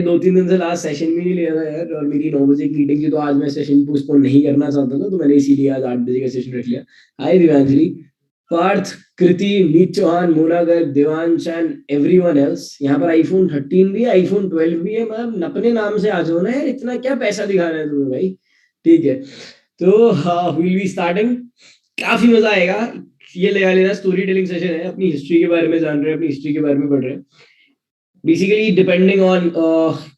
दो तीन दिन से लास्ट सेशन भी नहीं लिया था यार, और मेरी 9 बजे की मीटिंग थी, तो आज मैं सेशन पोस्टपोन नहीं करना चाहता था, तो मैंने इसीलिए आज 8 बजे का सेशन रख लिया। Hi Divyanjali, Parth, Kriti, Meet Chauhan, Monagar, Devansh and everyone else. यहाँ पर आईफोन 13 भी है, आईफोन 12 भी है। मतलब अपने नाम से आ जाओ ना यार, इतना क्या पैसा दिखाना है तुम्हें भाई। ठीक है, तो विल बी स्टार्टिंग। काफी मजा आएगा। ये लगा लेना, स्टोरी टेलिंग सेशन है, अपनी हिस्ट्री के बारे में जान रहे हैं, अपनी हिस्ट्री के बारे में पढ़ रहे हैं। बेसिकली डिपेंडिंग ऑन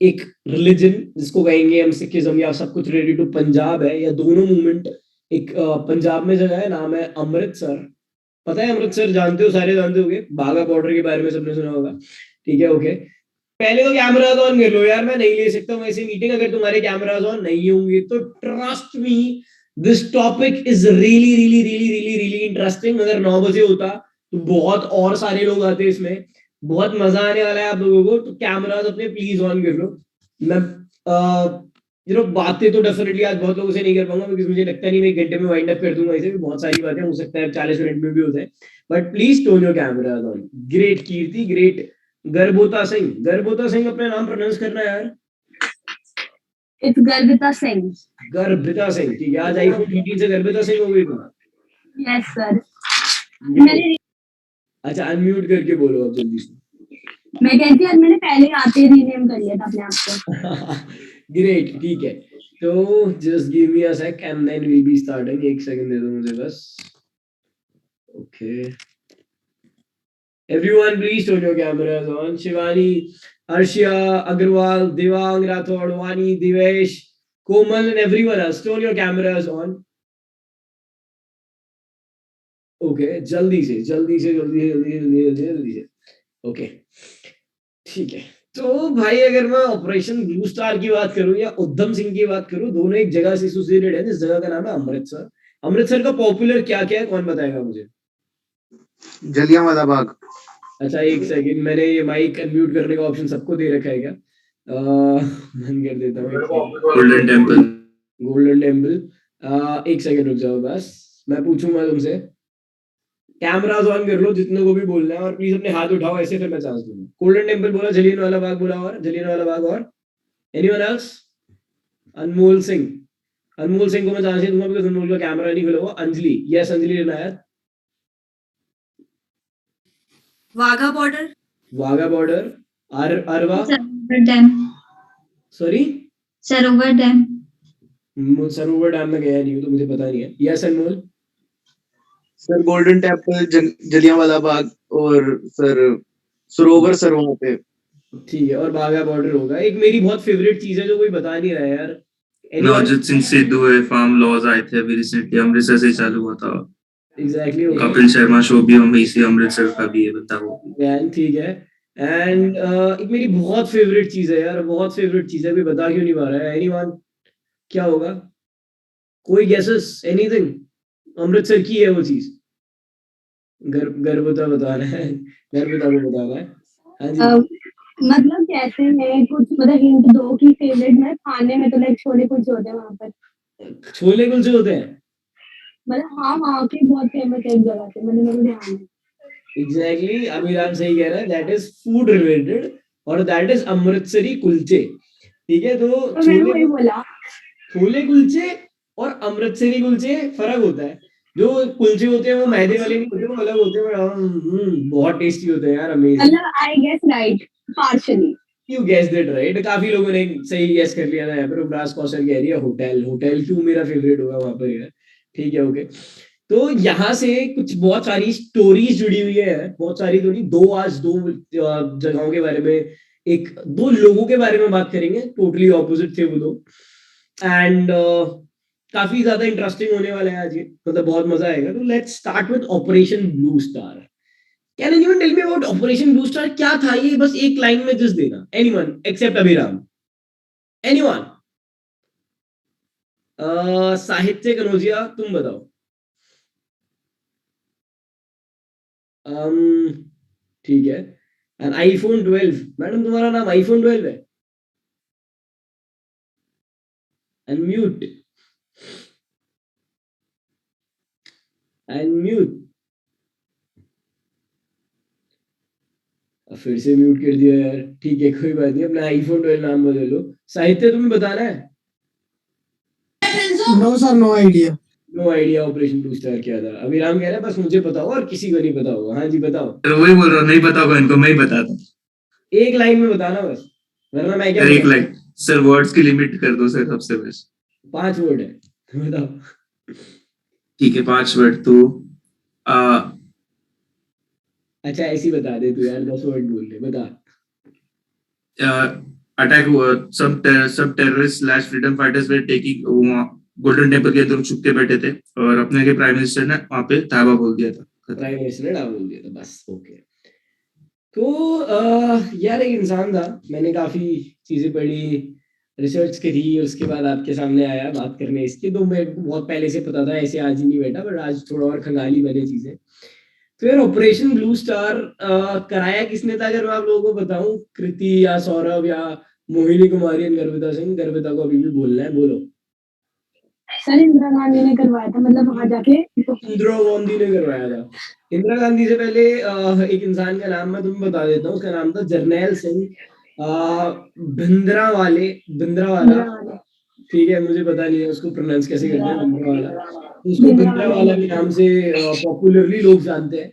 एक रिलीजन जिसको कहेंगे हम, सिखिज्म या सब कुछ रिलेटेड टू पंजाब है, या दोनों मूवमेंट। एक पंजाब में जगह है, नाम है अमृतसर। पता है अमृतसर, जानते हो, सारे जानते होंगे, बाघा बॉर्डर के बारे में सबने सुना होगा। ठीक है, ओके। पहले तो कैमराज ऑन कर लो यार, मैं नहीं ले सकता हूँ ऐसी मीटिंग अगर तुम्हारे कैमराज ऑन नहीं होंगे तो। Trust me, this topic is really really really really really interesting. अगर 9 बजे होता तो बहुत और सारे लोग आते इसमें, बहुत मजा आने वाला है आप लोगों को। तो कैमराज अपने प्लीज ऑन कर लो। मैं बातें तो डेफिनेटली आज बहुत लोगों से नहीं कर पाऊंगा, क्योंकि मुझे लगता नहीं मैं 1 घंटे में वाइंड अप कर दूंगा। इसे भी बहुत सारी बातें हो सकता है 40 मिनट में भी हो जाए, but please turn your cameras on. Great Kirti, great. Garbhita Singh, Garbhita Singh अपना नाम प्रोनाउंस करना है यार। इट्स गर्भिता सिंह। गर्भिता सिंह, ठीक है। आज आईफोन 13 से गर्भिता सिंह हो गई तुम। Yes sir. ग्रेट। मैंने अच्छा, अनम्यूट करके बोलो अब जल्दी से। मैं कहती हूँ मैंने पहले आते ही रीनेम कर लिया था अपने आप को। ग्रेट, ठीक है। तो just give me a sec and then we be starting. एक सेकंड दे दो मुझे बस। Okay, everyone please turn your cameras on. Shivani, Arshiya Agarwal, Devang Rathore, Wani, Divesh, Komal and everyone else, turn your cameras on. Okay, जल्दी से जल्दी से जल्दी से जल्दी से जल्दी से जल्दी से। ओके, ठीक है। तो भाई अगर मैं ऑपरेशन ब्लू स्टार की बात करूं या उधम सिंह की बात करूं, दोनों एक जगह से एसोसिएटेड है, जिस जगह का नाम है अमृतसर। अमृतसर का पॉपुलर क्या क्या है, कौन बताएगा मुझे। जलियांवाला बाग। अच्छा एक सेकंड, मैंने ये माइक अनम्यूट करने का ऑप्शन सबको दे रखा है क्या। बंद कर देता हूँ एक second. Golden temple. Golden temple. एक सेकंड रुक जाओ बस, मैं पूछूंगा तुमसे। कैमराज ऑन कर लो जितने को भी बोलना है, और प्लीज अपने हाथ उठाओ ऐसे, फिर मैं चांस दूंगा। गोल्डन टेम्पल बोला, जलियांवाला बाग बोला, और जलियांवाला बाग, और एनीवन एल्स। अनमोल सिंह, अनमोल सिंह को मैं चांस नहीं दूंगा बिकॉज अनमोल का कैमरा नहीं खुला हुआ। अंजलि, यस अंजलि रिनायत। वाघा बॉर्डर। वाघा बॉर्डर। अरवा। Sarovar dam. Sorry, Sarovar dam. Sarovar dam में गया नहीं हूँ तो मुझे पता नहीं है। Yes Anmol. Sir golden temple, Jallianwala Bagh, और सर सरोवर सर वहाँ पे। ठीक है, और बाघा बॉर्डर होगा। एक मेरी बहुत फेवरेट चीज है जो कोई बता नहीं रहा है यार। एनीवन। नवजोत सिंह सिद्धू है, फार्म लॉज आए थे अभी रिसेंटली, अमृतसर से चालू हुआ था। Exactly, okay. Kapil Sharma show भी वहीं से अमृतसर का भी है, बता वो। वैन, ठीक है। एंड एक मेरी बहुत फेवरेट चीज है यार, बहुत फेवरेट चीज है, कोई बता क्यों नहीं पा रहा है। एनीवन, क्या होगा, कोई गेसेस, एनीथिंग। अमृतसर की है वो चीज। गर्भता बताना है, गर्भता को बताना है। हाँ जी। मतलब कैसे है कुछ मतलब हिंट दो कि फेवरेट में खाने में तो लाइक छोले कुलचे होते हैं वहां पर। छोले कुलचे होते हैं। मतलब हाँ वहाँ के बहुत फेमस है एक जगह पे, मतलब मेरे ध्यान है। एग्जैक्टली exactly, अभिराम सही कह रहा है, दैट इज फूड रिलेटेड, और दैट इज अमृतसरी कुलचे। ठीक है, तो तो मैंने छोले वही बोला। छोले कुलचे और अमृतसरी कुलचे फर्क होता है। जो कुलचे होते हैं वो मैदे वाले नहीं होते, वो अलग होते हैं, बहुत टेस्टी होते हैं यार, अमेजिंग। मतलब I guess right partially. You guess that right, काफी लोगों ने सही गेस कर लिया था यहाँ पर। उपराज कौशल कह रही है होटल, होटल क्यों मेरा फेवरेट होगा वहां पर यार। ठीक है, ओके। तो यहाँ से कुछ बहुत सारी स्टोरीज जुड़ी हुई है, बहुत सारी स्टोरी। दो जगहों के बारे में, एक दो लोगों के बारे में बात करेंगे, टोटली ऑपोजिट थे वो लोग। एंड काफी ज्यादा इंटरेस्टिंग होने वाला है आज ये, मतलब बहुत मजा आएगा। तो let's start with operation blue star. Can anyone tell me about operation blue star, क्या था ये, बस एक लाइन में जस्ट देना। Anyone except Abhiram. Anyone. Sahitya Kanaujia, तुम बताओ। ठीक है। एंड आईफोन 12, मैडम तुम्हारा नाम आईफोन 12 है। Unmute, unmute. अब फिर से म्यूट कर दिया यार, ठीक है कोई बात नहीं, अपना आईफोन 12 नाम बदल लो। साहित्य तुम्हें बताना है? No sir, no idea. No idea operation blue star क्या था? अभिराम कह रहा है बस मुझे पता हो और किसी को नहीं पता होगा। हाँ जी बताओ, सर वही बोल रहा हूँ, नहीं पता होगा इनको, मैं ही बताता हूँ। एक लाइन में बताना बस, वरना मैं क्या सर एक बताऊं? लाइन, सर वर्ड्स की लिमिट कर दो सर, सबसे बेस्ट। 5 वर्ड है, बताओ। ठीक है 5 वर्ड तो आ, अच्छा ऐसी बता दे तू यार, 10 वर्ड बोल ले, बता। अटैक हुआ, सब टेररिस्ट स्लैश फ्रीडम फाइटर्स वे टेकिंग गोल्डन टेम्पल के अंदर छुप के बैठे थे और अपने के प्राइम मिनिस्टर ने वहां पे धावा बोल दिया था। प्राइम मिनिस्टर ने डाल बोल दिया था, बस ओके। तो यार एक इंसान था, मैंने काफी चीजें पढ़ी, रिसर्च करी और उसके बाद आपके सामने आया बात करने इसकी। तो मेरे को बहुत पहले से पता था, ऐसे आज ही नहीं बैठा, बट आज थोड़ा और खंगाली मैंने चीजें। तो यार ऑपरेशन ब्लू स्टार कराया किसने था, अगर मैं आप लोगों को बताऊं? कृति या सौरभ या मोहिनी कुमारी या गर्विता सिंह? गर्विता को अभी भी बोलना है, बोलो। सर इंदिरा गांधी ने करवाया था, मतलब वहां जाके। इंदिरा गांधी ने करवाया था। इंदिरा गांधी से पहले एक इंसान का नाम मैं तुम्हें बता देता हूँ, उसका नाम था जरनैल सिंह भिंद्रावाले, भिंद्रावाला। ठीक है, मुझे पता नहीं है उसको प्रोनाउंस कैसे करते हैं, भिंद्रावाला। तो उसको भिंद्रावाला के नाम से पॉपुलरली लोग जानते हैं।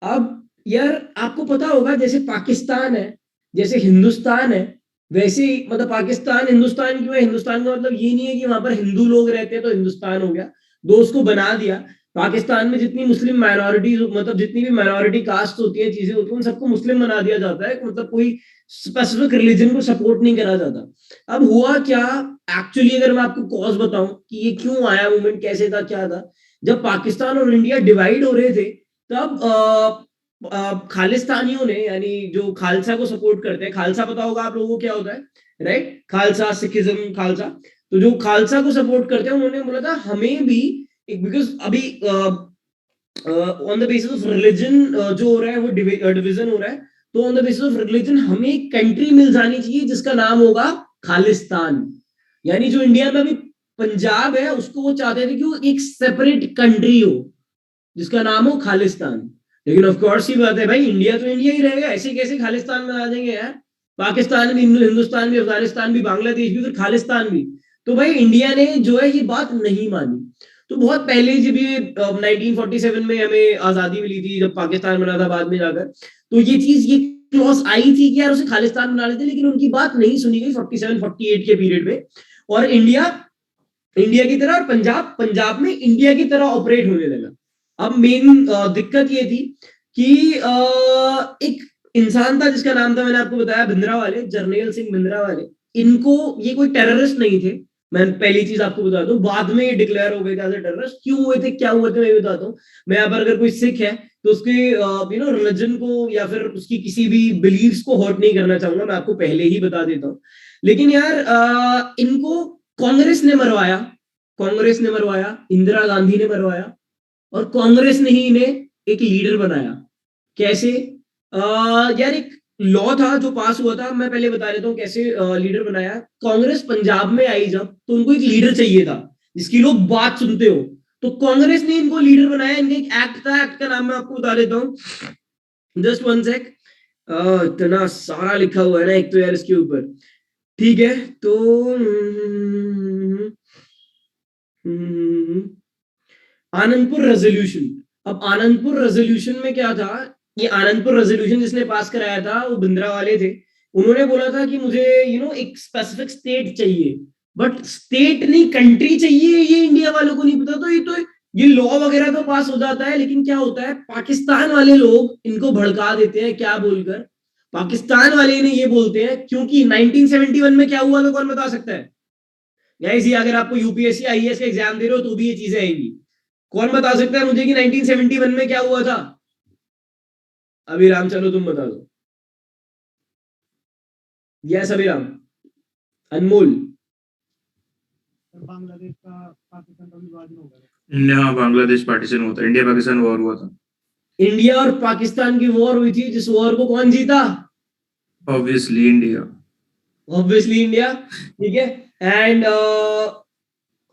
अब यार आपको पता होगा, जैसे पाकिस्तान है, जैसे हिंदुस्तान है, वैसे ही मतलब पाकिस्तान हिंदुस्तान क्यों है? हिंदुस्तान का मतलब ये नहीं है कि वहां पर हिंदू लोग रहते हैं तो हिंदुस्तान हो गया, दोस्त को बना दिया। पाकिस्तान में जितनी मुस्लिम माइनॉरिटीज, मतलब जितनी भी माइनॉरिटी कास्ट होती है, चीजें होती है, उन सबको मुस्लिम बना दिया जाता है, मतलब कोई स्पेसिफिक रिलीजन को सपोर्ट नहीं करा जाता। अब हुआ क्या एक्चुअली, अगर मैं आपको कॉज बताऊं कि ये क्यों आया मूवमेंट, कैसे था, क्या था, जब पाकिस्तान और इंडिया डिवाइड हो रहे थे, तब खालिस्तानियों ने, यानी जो खालसा को सपोर्ट करते हैं, खालसा पता होगा आप लोगों को क्या होता है, राइट? खालसा सिखिज्म, खालसा। तो जो खालसा को सपोर्ट करते हैं, उन्होंने बोला था हमें भी एक, बिकॉज अभी on the basis of religion जो हो रहा है वो डिवीजन हो रहा है, तो on the basis of religion हमें एक कंट्री मिल जानी चाहिए जिसका नाम होगा खालिस्तान। यानी जो इंडिया में अभी पंजाब है, उसको वो चाहते थे कि वो एक सेपरेट कंट्री हो जिसका नाम हो खालिस्तान। लेकिन ऑफ कोर्स ही बात है भाई, इंडिया तो इंडिया ही रहेगा, ऐसे कैसे खालिस्तान बना देंगे यार? पाकिस्तान भी, हिंदुस्तान भी, अफगानिस्तान भी, बांग्लादेश भी, फिर खालिस्तान भी। तो भाई इंडिया ने जो है ये बात नहीं मानी। तो बहुत पहले जब ये 1947 में हमें आजादी मिली थी, जब पाकिस्तान बना था बाद में जाकर, तो ये चीज, ये क्लॉज आई थी कि यार उसे खालिस्तान बना लेते, लेकिन उनकी बात नहीं सुनी गई 47-48 के पीरियड में। और इंडिया इंडिया की तरह, और पंजाब पंजाब में इंडिया की तरह ऑपरेट होने लगा। अब मेन दिक्कत ये थी कि एक इंसान था जिसका नाम था, मैंने आपको बताया, भिंद्रावाले, जरनैल सिंह भिंद्रावाले। इनको, ये कोई टेररिस्ट नहीं थे, मैं पहली चीज आपको बता दूं। बाद में ये डिक्लेयर हो गए थे टेररिस्ट। क्यों हुए थे, क्या हुए थे, मैं बताता हूँ। मैं यहाँ पर, अगर कोई सिख है तो उसके रिलीजन को या फिर उसकी किसी भी बिलीव्स को हर्ट नहीं करना चाहूंगा, मैं आपको पहले ही बता देता हूँ। लेकिन यार इनको कांग्रेस ने मरवाया, कांग्रेस ने मरवाया, इंदिरा गांधी ने मरवाया, और कांग्रेस ने ही इन्हें एक लीडर बनाया। कैसे? यार एक लॉ था जो पास हुआ था, मैं पहले बता देता हूँ कैसे लीडर बनाया। कांग्रेस पंजाब में आई जब, तो उनको एक लीडर चाहिए था जिसकी लोग बात सुनते हो, तो कांग्रेस ने इनको लीडर बनाया। इनका एक एक्ट था, एक्ट का नाम मैं आपको बता देता हूँ, जस्ट वन सेक। इतना सारा लिखा हुआ है ना एक तो यार इसके ऊपर। ठीक है, तो आनंदपुर रेजोल्यूशन। अब आनंदपुर रेजोल्यूशन में क्या था, ये आनंदपुर रेजोल्यूशन जिसने पास कराया था वो भिंद्रावाले थे। उन्होंने बोला था कि मुझे एक स्पेसिफिक स्टेट चाहिए, बट स्टेट नहीं कंट्री चाहिए, ये इंडिया वालों को नहीं पता। तो ये लॉ वगैरह तो पास हो जाता है, लेकिन क्या होता है, पाकिस्तान वाले लोग इनको भड़का देते हैं, क्या बोलकर? पाकिस्तान वाले ने ये बोलते हैं, क्योंकि 1971 में क्या हुआ था, कौन बता सकता है? गाइस, ये अगर आपको यूपीएससी आईएएस का एग्जाम दे रहे हो तो भी ये चीजें आएंगी। कौन बता सकता है मुझे कि 1971 में क्या हुआ था? अभिराम, चलो तुम बता दो। यस अभिराम। अनमोल। बांग्लादेश का पाकिस्तान का विभाजन हो गया। इंडिया बांग्लादेश पार्टीशन हुआ था, इंडिया पाकिस्तान वॉर हुआ था। इंडिया और पाकिस्तान की वॉर हुई थी, जिस वॉर को कौन जीता? Obviously India. Obviously India. ठीक है, एंड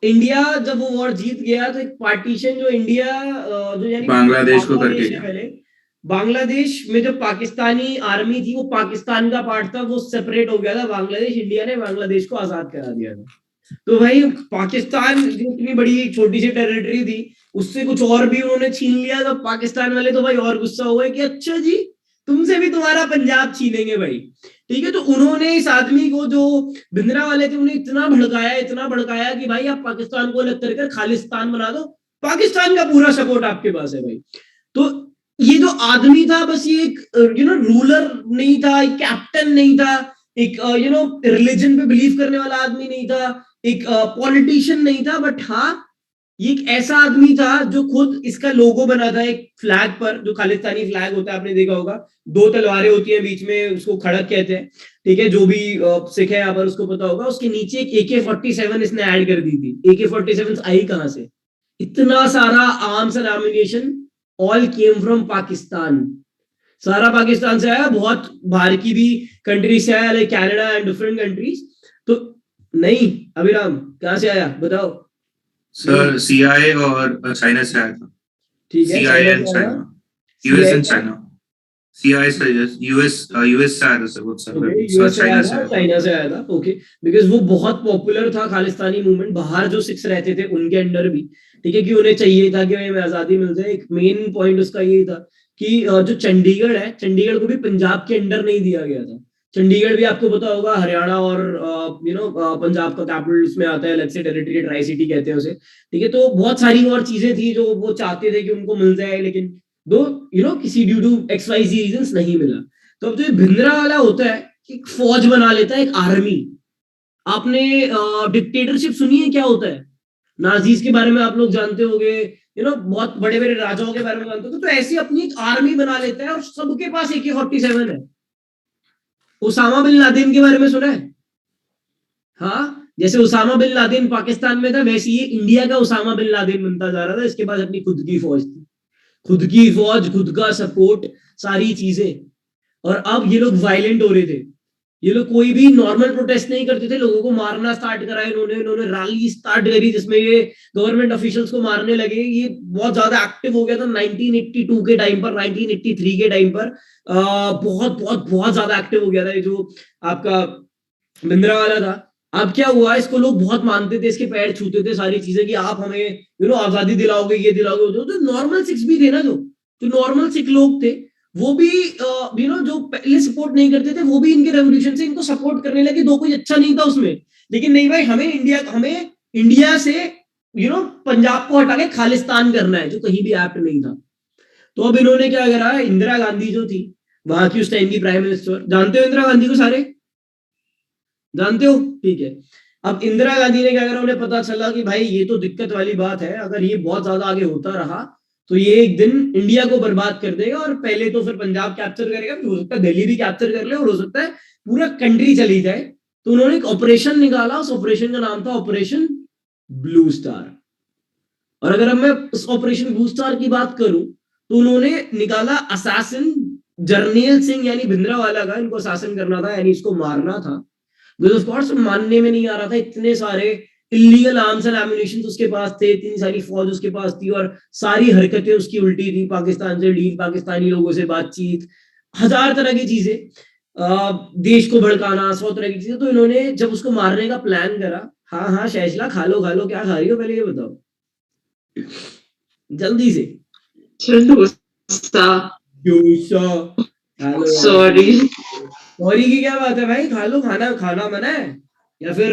इंडिया जब वो वॉर जीत गया, तो एक पार्टीशन जो इंडिया जो यानी बांग्लादेश को करके बांग्लादेश है गया। पहले, बांग्लादेश में जो पाकिस्तानी आर्मी थी वो पाकिस्तान का पार्ट था, वो सेपरेट हो गया था बांग्लादेश, इंडिया ने बांग्लादेश को आजाद करा दिया था। तो भाई पाकिस्तान जो इतनी बड़ी एक छोटी सी टेरिटरी थी उससे कुछ और भी उन्होंने छीन लिया, तो पाकिस्तान वाले तो भाई और गुस्सा हो गए कि अच्छा जी तुमसे भी तुम्हारा पंजाब छीनेंगे भाई। ठीक है, तो उन्होंने इस आदमी को जो भिंद्रा वाले थे उन्हें इतना भड़काया कि भाई आप पाकिस्तान को अलग कर खालिस्तान बना दो, पाकिस्तान का पूरा सपोर्ट आपके पास है भाई। तो ये जो आदमी था बस ये एक रूलर नहीं था, एक कैप्टन नहीं था, एक रिलीजन पे बिलीव करने वाला आदमी नहीं था, एक पॉलिटिशियन नहीं था, बट हाँ ये एक ऐसा आदमी था जो खुद इसका लोगो बना था एक फ्लैग पर, जो खालिस्तानी फ्लैग होता है आपने देखा होगा, 2 तलवारें होती हैं बीच में, उसको खड़क कहते हैं। ठीक है, जो भी सिख है यहाँ पर उसको पता होगा। उसके नीचे एक AK-47 इसने ऐड कर दी थी। AK-47 आई कहां से? इतना सारा arms and ammunition all came from Pakistan, सारा पाकिस्तान से आया, बहुत बाहर की भी कंट्री से आया, like Canada and different countries. तो नहीं अभिराम कहां से आया बताओ? सर CIA और चाइना से आया था। ठीक है, CIA and China, US and China. CIA से US से आया था सर, वो सर चाइना से आया था। ओके, बिकॉज वो बहुत पॉपुलर था खालिस्तानी मूवमेंट, बाहर जो सिख्स रहते थे उनके अंडर भी। ठीक है, कि उन्हें चाहिए था कि हमें आजादी मिल जाए। एक मेन पॉइंट उसका यही था कि जो चंडीगढ़ है, चंडीगढ़ को भी पंजाब के अंडर नहीं दिया गया था। चंडीगढ़ भी आपको पता होगा हरियाणा और पंजाब का कैपिटल उसमें आता है, अलग से टेरिटरी, ट्राई सिटी कहते हैं उसे। ठीक है, तो बहुत सारी और चीजें थी जो वो चाहते थे कि उनको मिल जाए, लेकिन दो किसी ड्यू टू XYZ रीजंस नहीं मिला। तो अब जो ये भिंद्रा वाला होता है, एक फौज बना लेता है, एक आर्मी। आपने डिक्टेटरशिप सुनी है क्या होता है? नाजीज के बारे में आप लोग जानते होंगे, बहुत बड़े बड़े राजाओं के बारे में जानते होंगे। तो ऐसी अपनी एक आर्मी बना लेता है और सबके पास AK-47 है। उसामा बिन लादेन के बारे में सुना है? हाँ, जैसे उसामा बिन लादेन पाकिस्तान में था, वैसे ये इंडिया का उसामा बिन लादेन बनता जा रहा था। इसके पास अपनी खुद की फौज थी, खुद की फौज, खुद का सपोर्ट, सारी चीजें। और अब ये लोग वायलेंट हो रहे थे। ये लोग कोई भी नॉर्मल प्रोटेस्ट नहीं करते थे, लोगों को मारना स्टार्ट करा इन्होंने रैली स्टार्ट करी जिसमें ये गवर्नमेंट ऑफिशियल्स को मारने लगे। ये बहुत ज्यादा एक्टिव हो गया था 1982 के टाइम पर, 1983 के टाइम पर बहुत बहुत बहुत ज्यादा एक्टिव हो गया था ये जो आपका भिंद्रा वाला था। अब क्या हुआ, इसको लोग बहुत मानते थे, इसके पैर छूते थे, सारी चीजें कि आप हमें आजादी दिलाओगे, ये दिलाओगे। जो नॉर्मल सिख्स भी थे ना, जो नॉर्मल सिख लोग थे, वो भी जो पहले सपोर्ट नहीं करते थे, वो भी इनके रेवोल्यूशन से इनको सपोर्ट करने लगे। दो कोई अच्छा नहीं था उसमें, लेकिन नहीं भाई, हमें इंडिया से पंजाब को हटा के खालिस्तान करना है, जो कहीं भी एक्ट नहीं था। तो अब इन्होंने क्या करा, इंदिरा गांधी जो थी वहां की उस टाइम की प्राइम मिनिस्टर, जानते हो इंदिरा गांधी को? सारे जानते हो? ठीक है, अब इंदिरा गांधी ने क्या करा, उन्हें पता चला कि भाई ये तो दिक्कत वाली बात है, अगर ये बहुत ज्यादा आगे होता रहा तो ये एक दिन इंडिया को बर्बाद कर देगा, और पहले तो फिर पंजाब कैप्चर करेगा, फिर हो सकता है दिल्ली भी कैप्चर कर ले, और हो सकता है पूरा कंट्री चली जाए। तो उन्होंने एक ऑपरेशन निकाला, उस ऑपरेशन का नाम था ऑपरेशन ब्लू स्टार। और अगर मैं उस ऑपरेशन ब्लू स्टार की बात करूं तो उन्होंने निकाला असैसिन जर्नैल सिंह यानी भिंद्रावाला का, इनको असैसिन करना था, यानी इसको मारना था। ऑफ कोर्स मानने में नहीं आ रहा था, इतने सारे इलीगल आर्म्स एंड एम्युनिशन उसके पास थे, इतनी सारी फौज उसके पास थी, और सारी हरकतें उसकी उल्टी थी, पाकिस्तान से डील, पाकिस्तानी लोगों से बातचीत, हजार तरह की चीजें, देश को भड़काना, 100 तरह की चीजें। तो इन्होंने जब उसको मारने का प्लान करा, हाँ शैशला खा लो, क्या खा रही हो पहले ये बताओ जल्दी से। सॉरी की क्या बात है भाई, खा लो, खाना मना है, या फिर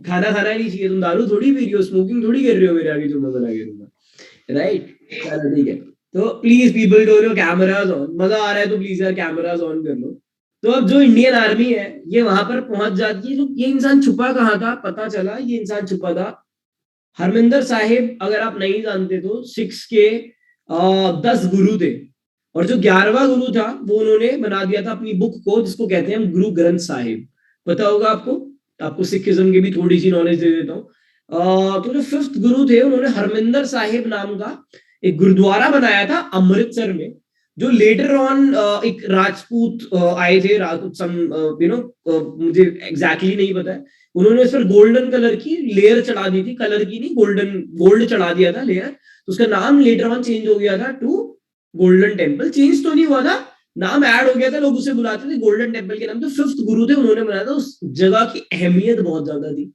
खाना नहीं चाहिए? तुम दारू थोड़ी पी रही हो, स्मोकिंग थोड़ी कर रही हो मेरे आगे जो मैं बना के दूंगा, राइट? चलो ठीक है, तो please people don't your cameras on, मजा आ रहा है तो प्लीज यार कैमरास ऑन कर लो। तो अब जो इंडियन आर्मी है ये वहां पर पहुंच जाती है। ये इंसान छुपा कहाँ था? पता चला ये इंसान छुपा था हरमिंदर साहिब। अगर आप नहीं जानते तो सिक्स के 10 गुरु थे, और जो 11वां गुरु था वो उन्होंने बना दिया था अपनी बुक को, जिसको कहते हैं गुरु ग्रंथ साहिब। पता होगा आपको सिखिज्म की भी थोड़ी सी नॉलेज दे देता हूँ। तो जो 5th गुरु थे उन्होंने हरमिंदर साहिब नाम का एक गुरुद्वारा बनाया था अमृतसर में, जो लेटर ऑन एक राजपूत आए थे, मुझे एग्जैक्टली नहीं पता है, उन्होंने इस पर गोल्डन कलर की लेयर चढ़ा दी थी, कलर की नहीं, गोल्ड चढ़ा दिया था लेयर। तो उसका नाम लेटर ऑन चेंज हो गया था टू गोल्डन टेम्पल चेंज तो नहीं हुआ था, नाम ऐड हो गया था, लोग उसे बुलाते थे गोल्डन टेम्पल के नाम। तो 5th गुरु थे, उन्होंने बनाया था। उस जगह की अहमियत बहुत ज्यादा थी।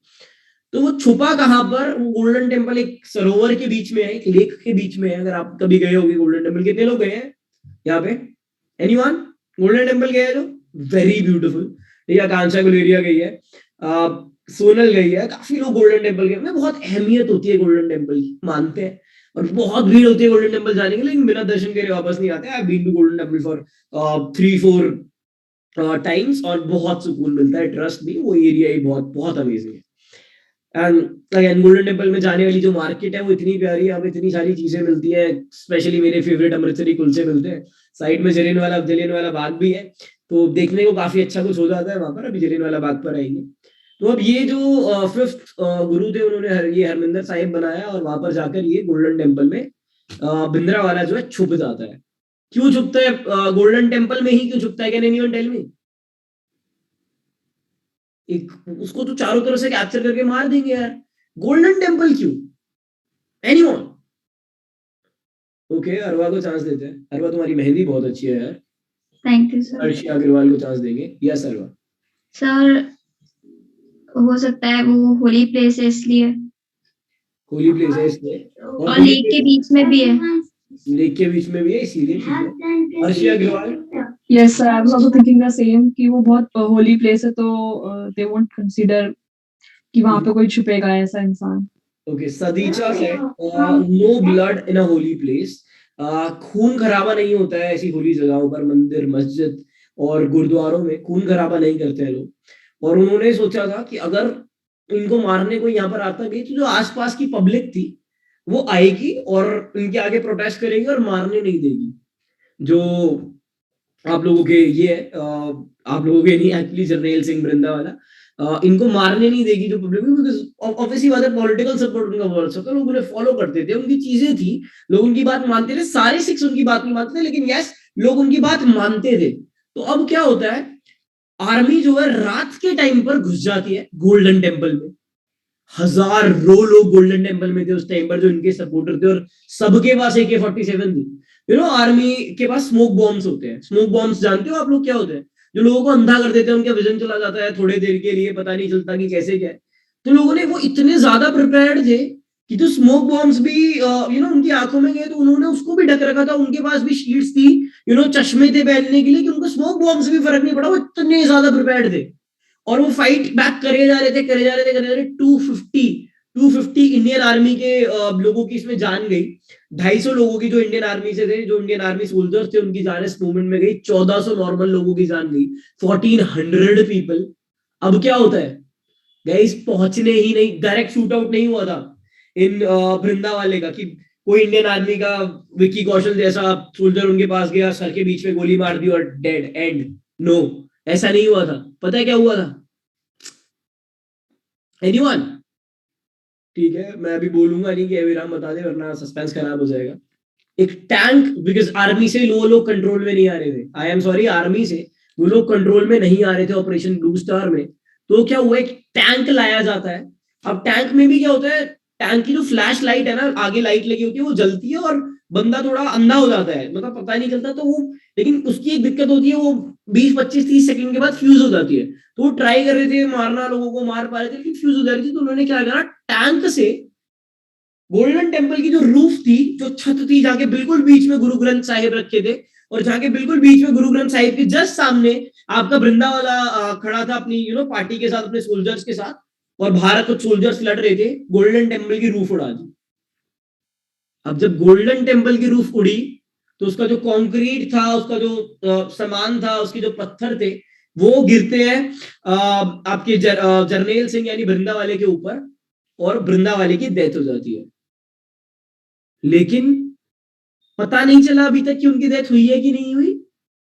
तो वो छुपा कहाँ पर, वो गोल्डन टेम्पल एक सरोवर के बीच में है, एक लेक के बीच में है। अगर आप कभी गए होगे गोल्डन टेम्पल, कितने लोग गए हैं यहाँ पे? एनीवन गोल्डन टेम्पल गया है जो? Very beautiful. ठीक है, आकांक्षा गुलेरिया गई है, सोनल गई है, काफी लोग गोल्डन टेम्पल गए। बहुत अहमियत होती है गोल्डन टेम्पल की, मानते हैं। और बहुत भीड़ होती है गोल्डन टेम्पल जाने के लिए, लेकिन बिना दर्शन करे वापस नहीं आते। I been to Golden Temple for 3-4 times, और बहुत सुकून मिलता है। ट्रस्ट मी, वो एरिया ही बहुत बहुत अमेजिंग है। एंड अगेन गोल्डन टेम्पल में जाने वाली जो मार्केट है वो इतनी प्यारी है, अब इतनी सारी चीजें मिलती हैं। स्पेशली मेरे फेवरेट अमृतसरी कुलचे मिलते हैं। साइड में जलियांवाला बाग भी है, तो देखने को काफी अच्छा कुछ हो जाता है वहां पर। अभी जलियांवाला बाग पर आएंगे। तो अब ये जो 5th गुरु थे, उन्होंने ये हरमिंदर साहिब बनाया, और वहां पर जाकर ये गोल्डन टेम्पल में भिंद्रावाला जो है छुप जाता है। क्यों छुपता है? गोल्डन टेम्पल में ही क्यों छुपता है? Can anyone tell me? एक उसको तो चारों तरफ से कैप्चर करके मार देंगे यार, गोल्डन टेम्पल क्यों? एनीवन? ओके, अरवा को चांस देते हैं। अरवा, तुम्हारी मेहंदी बहुत अच्छी है यार। Thank you sir. Arshi Agarwal को चांस देंगे। यस अरवा। सर हो सकता है वो होली प्लेस है इसलिए, होली प्लेस है इसलिए, और लेक के बीच में भी है। लेक के बीच में भी है इसीलिए। ठीक है, Arshi Agarwal. Yes, sir. I was also thinking the same कि वो बहुत holy place है, तो they won't consider कि वहाँ पे कोई छुपेगा ऐसा इंसान। ओके, सदीचा है, no blood in a holy place. खून खराबा नहीं होता है ऐसी होली जगहों पर, मंदिर, मस्जिद और गुरुद्वारों में खून खराबा नहीं करते हैं लोग। और उन्होंने सोचा था कि अगर इनको मारने को यहाँ पर आता भी, तो जो आसपास की पब्लिक थी वो आएगी और इनके आगे प्रोटेस्ट करेगी और मारने नहीं देगी। जो आप लोगों के ये है, आप लोगों के नहीं, एक्चुअली जरनैल सिंह वृंदावाला, इनको मारने नहीं देगी जो पब्लिक, बिकॉज ऑब्वियसली बात है, पॉलिटिकल सपोर्ट उनका बहुत अच्छा था। लोग उन्हें फॉलो करते थे, उनकी चीजें थी, लोग उनकी बात मानते थे। सारे सिक्स उनकी बात नहीं मानते थे, लेकिन यस, लोग उनकी बात मानते थे। तो अब क्या होता है, आर्मी जो है रात के टाइम पर घुस जाती है गोल्डन टेम्पल में। हजारों लोग गोल्डन टेम्पल में थे उस टाइम पर, जो इनके सपोर्टर थे, और सबके पास AK-47 थी। आर्मी के पास स्मोक बॉम्ब्स होते हैं। स्मोक बॉम्ब्स जानते हो आप लोग क्या होते हैं? जो लोगों को अंधा कर देते हैं, उनका विजन चला जाता है थोड़ी देर के लिए, पता नहीं चलता कि कैसे क्या है। तो लोगों ने, वो इतने ज्यादा प्रिपेयर्ड थे कि जो स्मोक बॉम्ब्स भी उनकी आंखों में गए, तो उन्होंने उसको भी ढक रखा था। उनके पास भी शीट्स थी, चश्मे थे पहनने के लिए, कि उनको स्मोक बॉम्ब्स भी फर्क नहीं पड़ा। वो इतने ज्यादा प्रिपेयर्ड थे, और वो फाइट बैक करे जा रहे थे। 250 इंडियन आर्मी के लोगों की इसमें जान गई। 250 लोगों की जो इंडियन आर्मी से थे, जो इंडियन आर्मी सोल्जर्स थे, उनकी जान इस मूवमेंट में गई। 1400 नॉर्मल लोगों की जान गई। 1400 पीपल। अब क्या होता है गाइस, पहुंचने ही नहीं, डायरेक्ट शूट आउट नहीं हुआ था इन वृंदावाले का, कि कोई इंडियन आर्मी का विक्की कौशल जैसा सोल्जर उनके पास गया, सर के बीच में गोली मार दी और डेड एंड। नो, ऐसा नहीं हुआ था। पता है क्या हुआ था? एनीवन? ठीक है, मैं अभी बोलूंगा नहीं कि अभिराम बता दे, वरना सस्पेंस खराब हो जाएगा। एक टैंक, बिकॉज आर्मी से वो लोग कंट्रोल में नहीं आ रहे थे। आई एम सॉरी, आर्मी से वो लोग कंट्रोल में नहीं आ रहे थे ऑपरेशन ब्लू स्टार में। तो क्या हुआ, एक टैंक लाया जाता है। अब टैंक में भी क्या होता है, टैंक की जो फ्लैश लाइट है ना, आगे लाइट लगी होती है, वो जलती है और बंदा थोड़ा अंधा हो जाता है, मतलब पता नहीं चलता। तो वो, लेकिन उसकी एक दिक्कत होती है, वो 20-25-30 सेकंड के बाद फ्यूज हो जाती है। तो वो ट्राई कर रहे थे मारना, लोगों को मार पा रहे थे, लेकिन फ्यूज हो जा रही थी। तो उन्होंने क्या करा, टैंक से गोल्डन टेम्पल की जो रूफ थी, जो छत थी, जहाँ के बिल्कुल बीच में गुरु ग्रंथ साहिब रखे थे, और जहाँ के बिल्कुल बीच में गुरु ग्रंथ साहिब के जस्ट सामने आपका वृंदावाला खड़ा था अपनी पार्टी के साथ, अपने सोल्जर्स के साथ, और बाहर कुछ सोल्जर्स लड़ रहे थे। गोल्डन टेम्पल की रूफ उड़ा दी। अब जब गोल्डन टेम्पल की रूफ उड़ी, तो उसका जो कंक्रीट था, उसका जो सामान था, उसके जो पत्थर थे, वो गिरते हैं आपके जरनैल सिंह यानी वृंदावाले के ऊपर, और वृंदावाले की डेथ हो जाती है। लेकिन पता नहीं चला अभी तक कि उनकी डेथ हुई है कि नहीं हुई।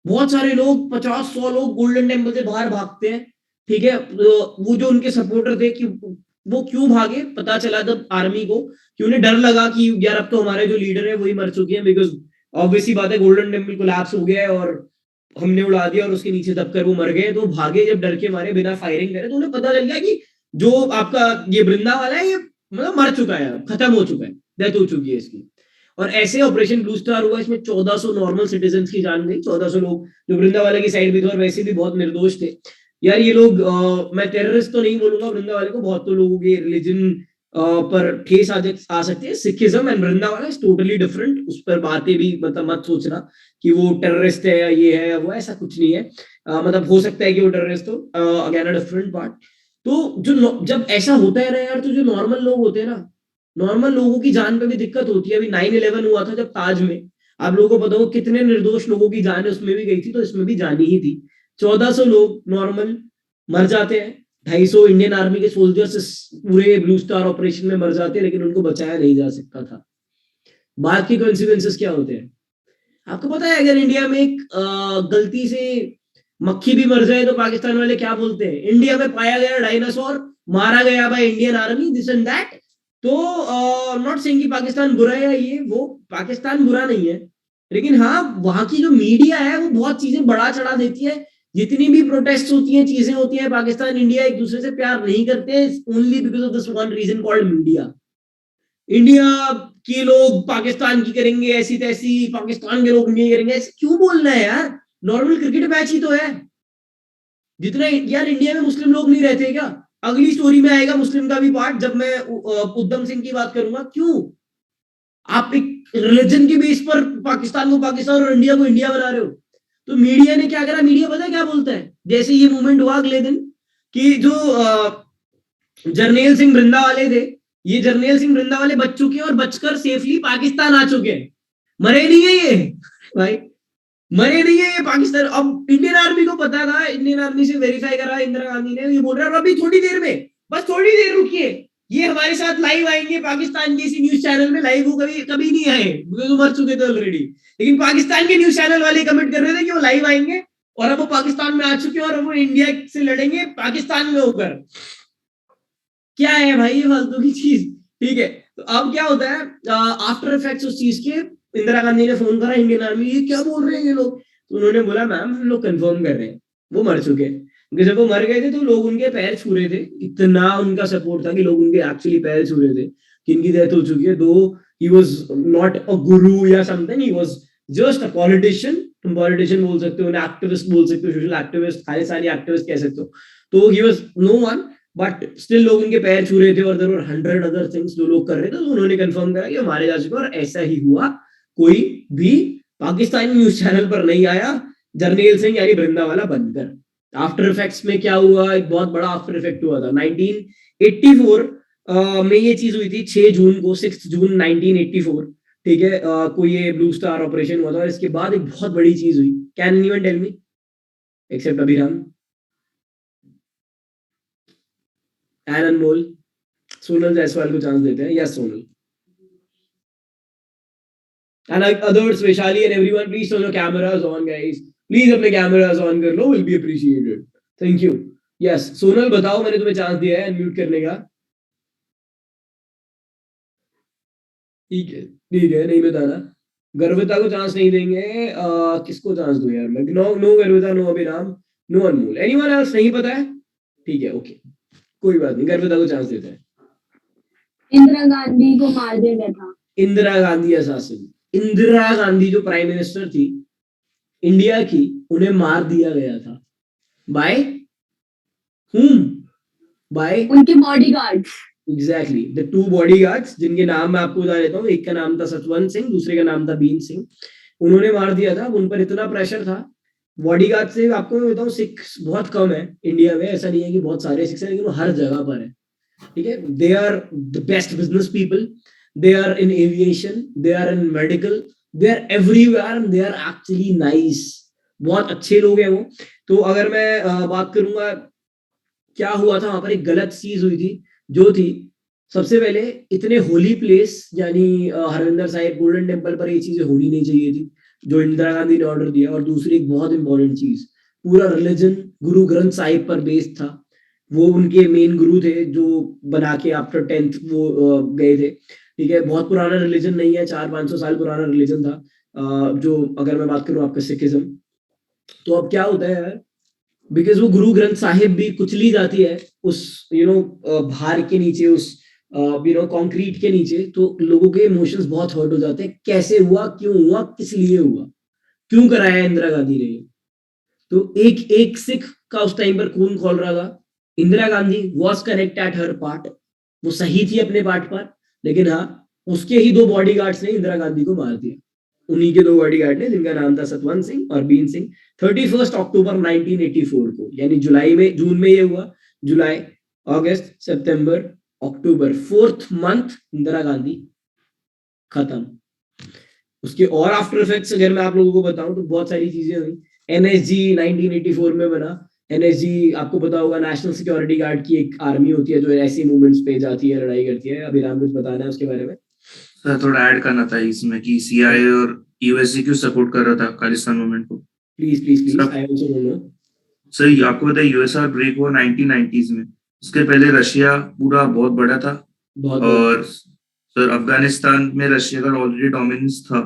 बहुत सारे लोग, 50-100 लोग गोल्डन टेम्पल से बाहर भागते हैं। ठीक है, वो जो उनके सपोर्टर थे, कि वो क्यों भागे, पता चला जब आर्मी को, कि उन्हें डर लगा कि यार अब तो हमारे जो लीडर है वही मर चुके हैं, बिकॉज ऑब्वियसली बात है, गोल्डन टेम्पल कोलैप्स हो गया है और हमने उड़ा दिया, और उसके नीचे दबकर वो मर गए। तो भागे जब डर के मारे, बिना फायरिंग करे। तो उन्हें पता चल गया कि जो आपका ये वृंदावाला है, ये मतलब मर चुका है, खत्म हो चुका है, डेथ हो चुकी है इसकी। और ऐसे ऑपरेशन ब्लू स्टार हुआ, इसमें 1400 नॉर्मल सिटीजन की जान गई, 1400 लोग जो वृंदावाला की साइड भी थे और वैसे भी बहुत निर्दोष थे यार ये लोग। मैं टेररिस्ट तो नहीं बोलूंगा वृंदावाला को, बहुत तो लोगों के रिलीजन पर ठेस आ सकती है। सिखिज्म एंड वृंदावाला इज टोटली डिफरेंट, उस पर बातें भी मतलब मत सोचना कि वो टेररिस्ट है या ये है या वो, ऐसा कुछ नहीं है। मतलब हो सकता है कि वो टेररिस्ट हो, अगेन अ डिफरेंट पार्ट। तो जो जब ऐसा होता है ना यार, तो जो नॉर्मल लोग होते हैं ना, नॉर्मल लोगों की जान पे भी दिक्कत होती है। अभी 9/11 हुआ था जब ताज में, आप लोगों को पता हो कितने निर्दोष लोगों की जान उसमें भी गई थी, तो इसमें भी जानी ही थी। 1400 लोग नॉर्मल मर जाते हैं, 250 इंडियन आर्मी के सोल्जर्स पूरे ब्लू स्टार ऑपरेशन में मर जाते हैं, लेकिन उनको बचाया नहीं जा सकता था। बाद की कॉन्सिक्वेंसेस क्या होते हैं आपको पता है? अगर इंडिया में एक गलती से मक्खी भी मर जाए तो पाकिस्तान वाले क्या बोलते हैं? इंडिया में पाया गया डायनासोर, मारा गया by Indian army, this and that. तो नॉट सेइंग कि पाकिस्तान बुरा है या ये वो, पाकिस्तान बुरा नहीं है, लेकिन हाँ वहां की जो मीडिया है वो बहुत चीजें बढ़ा चढ़ा देती है। जितनी भी प्रोटेस्ट होती हैं, चीजें होती हैं, पाकिस्तान इंडिया एक दूसरे से प्यार नहीं करते, only because of this one reason called media. India के लोग पाकिस्तान की करेंगे ऐसी तैसी, पाकिस्तान के लोग इंडिया करेंगे ऐसे, क्यों बोलना है यार? नॉर्मल क्रिकेट मैच ही तो है। जितना यार इंडिया में मुस्लिम लोग नहीं रहते क्या? अगली स्टोरी में आएगा मुस्लिम का भी पार्ट, जब मैं उद्धम सिंह की बात करूंगा। क्यों आप एक रिलीजन के बेस पर पाकिस्तान को पाकिस्तान और इंडिया को इंडिया बना रहे हो? तो मीडिया ने क्या करा? मीडिया पता है क्या बोलता है? जैसे ये मूवमेंट हुआ अगले दिन कि जो जरनैल सिंह वृंदावाले थे, ये जरनैल सिंह वृंदावाले बच चुके हैं और बचकर सेफली पाकिस्तान आ चुके हैं। मरे नहीं है ये भाई, मरे नहीं है ये पाकिस्तान। अब इंडियन आर्मी को पता था, इंडियन आर्मी से वेरीफाई करा इंदिरा गांधी ने, ये बोल रहा है अभी थोड़ी देर में, बस थोड़ी देर रुकिए, ये हमारे साथ लाइव आएंगे पाकिस्तान के इसी न्यूज चैनल में। लाइव वो कभी नहीं आए क्योंकि वो मर चुके थे ऑलरेडी, लेकिन पाकिस्तान के न्यूज चैनल वाले कमेंट कर रहे थे कि वो लाइव आएंगे और अब वो पाकिस्तान में आ चुके हैं और अब वो इंडिया से लड़ेंगे पाकिस्तान में होकर। क्या है भाई ये फालतू की चीज? ठीक है, तो अब क्या होता है आफ्टर इफेक्ट्स उस चीज के, इंदिरा गांधी ने फोन करा इंडियन आर्मी, ये क्या बोल रहे हैं ये लोग? तो उन्होंने बोला मैम हम लोग कंफर्म कर रहे हैं वो मर चुके हैं। क्योंकि जब वो मर गए थे तो लोग उनके पैर छू रहे थे, इतना उनका सपोर्ट था कि लोग उनके एक्चुअली पैर छू रहे थे कि इनकी डेथ हो चुकी है। दो ही वाज नॉट अ गुरु या something, he was just a politician. तुम पॉलिटिशियन बोल सकते हो, उन्हें एक्टिविस्ट बोल सकते हो, सोशल एक्टिविस्ट, सारे एक्टिविस्ट कह सकते हो। तो he was no one, but still लोग उनके पैर छू रहे थे और देयर वर 100 अदर थिंग्स जो लोग कर रहे थे। तो उन्होंने कंफर्म करा कि हमारे जा चुका और ऐसा ही हुआ। कोई भी पाकिस्तानी न्यूज चैनल पर नहीं आया जरनैल सिंह यानी वृंदावाला बनकर। आफ्टर इफेक्ट्स में क्या हुआ? एक बहुत बड़ा आफ्टर इफेक्ट हुआ था 1984 में ये चीज हुई थी। 6 जून को, 6 जून 1984, ठीक है, कोई ये ब्लू स्टार ऑपरेशन हुआ था और इसके बाद एक बहुत बड़ी चीज हुई। Can anyone tell me except Abhiram and Anmol? Sonal Jaiswal को चांस देते हैं। Yes Sonal and others, Vaishali and everyone, please turn your cameras on guys, please अपने cameras on कर लो, will be appreciated, thank you। yes Sonal बताओ, मैंने तुम्हें चांस दिया है अनम्यूट करने का। ठीक है नहीं बताना। गर्विता को चांस नहीं देंगे, किसको चांस दूं यार मैं? नो गर्विता, नो अभिराम, नो अनमोल, एनीवन एल्स? नहीं पता है? ठीक है ओके, कोई बात नहीं, गर्विता को चांस देते हैं। इंदिरा गांधी को मार दिया गया था। इंदिरा गांधी असासिन, इंदिरा गांधी जो प्राइम मिनिस्टर थी इंडिया की, उन्हें मार दिया गया था। By whom? बाय उनके बॉडीगार्ड्स। एग्जैक्टली द 2 बॉडीगार्ड्स जिनके नाम मैं आपको बता देता हूँ। एक का नाम था सतवंत सिंह, दूसरे का नाम था बीन सिंह। उन्होंने मार दिया था। उन पर इतना प्रेशर था बॉडीगार्ड से। आपको मैं बताऊँ सिख बहुत कम है इंडिया में, ऐसा नहीं है कि बहुत सारे सिख है, लेकिन वो हर जगह पर है। ठीक है, they are the best business people, they are in aviation, they are in medical, they are everywhere and they are actually nice। बहुत अच्छे लोग हैं वो। तो अगर मैं बात करूंगा क्या हुआ था वहां पर, एक गलत चीज हुई थी जो थी, सबसे पहले इतने होली प्लेस यानी हरमिंदर साहिब गोल्डन टेम्पल पर ये चीजें होनी नहीं चाहिए थी जो इंदिरा गांधी ने ऑर्डर दिया। और दूसरी एक बहुत इंपॉर्टेंट चीज, पूरा रिलीजन गुरु ग्रंथ साहिब पर बेस्ड था। वो उनके मेन गुरु थे जो बना के आफ्टर 10th वो गए थे। ठीक है, बहुत पुराना रिलीजन नहीं है, 400-500 साल पुराना रिलीजन था जो, अगर मैं बात करूं आपका सिखिज्म। तो अब क्या होता है यार, बिकॉज वो गुरु ग्रंथ साहिब भी कुचली जाती है उस भार के नीचे, उस कंक्रीट के नीचे, तो लोगों के इमोशंस बहुत हर्ट हो जाते हैं, कैसे हुआ, क्यों हुआ, किस लिए हुआ, क्यों कराया इंदिरा गांधी ने ये? तो एक एक सिख का उस टाइम पर खून खोल रहा था। Indira Gandhi was correct at her part, वो सही थी अपने पार्ट पर, लेकिन हाँ, उसके ही 2 बॉडीगार्ड्स ने इंदिरा गांधी को मार दिया। उन्हीं के 2 बॉडीगार्ड ने, जिनका नाम था सतवंत सिंह और बीन सिंह। 31 अक्टूबर 1984 को, यानी जून में ये हुआ। जुलाई, अगस्त, सितंबर, अक्टूबर, 4th मंथ इंदिरा गांधी खत्म। उसके और आफ्टर इफेक्ट्स अगर मैं आप लोगों को बताऊं तो बहुत सारी चीजें हुई। एनएसजी 1984 में बना। एनएसजी आपको पता होगा, नेशनल सिक्योरिटी गार्ड की एक आर्मी होती है जो ऐसी मूवमेंट्स पे जाती है, लड़ाई करती है। अभिराम कुछ बताना है उसके बारे में? सर थोड़ा ऐड करना था इसमें कि सीआईए और यूएसए क्यों सपोर्ट कर रहा था खालिस्तान मूवमेंट को। प्लीज प्लीज प्लीज, सब- I also don't know. Sir आपको पता है यूएसआर ब्रेक हुआ 1990s में। उसके पहले रशिया पूरा बहुत बड़ा था, बहुत और सर अफगानिस्तान में रशिया का ऑलरेडी डोमिनेंस था।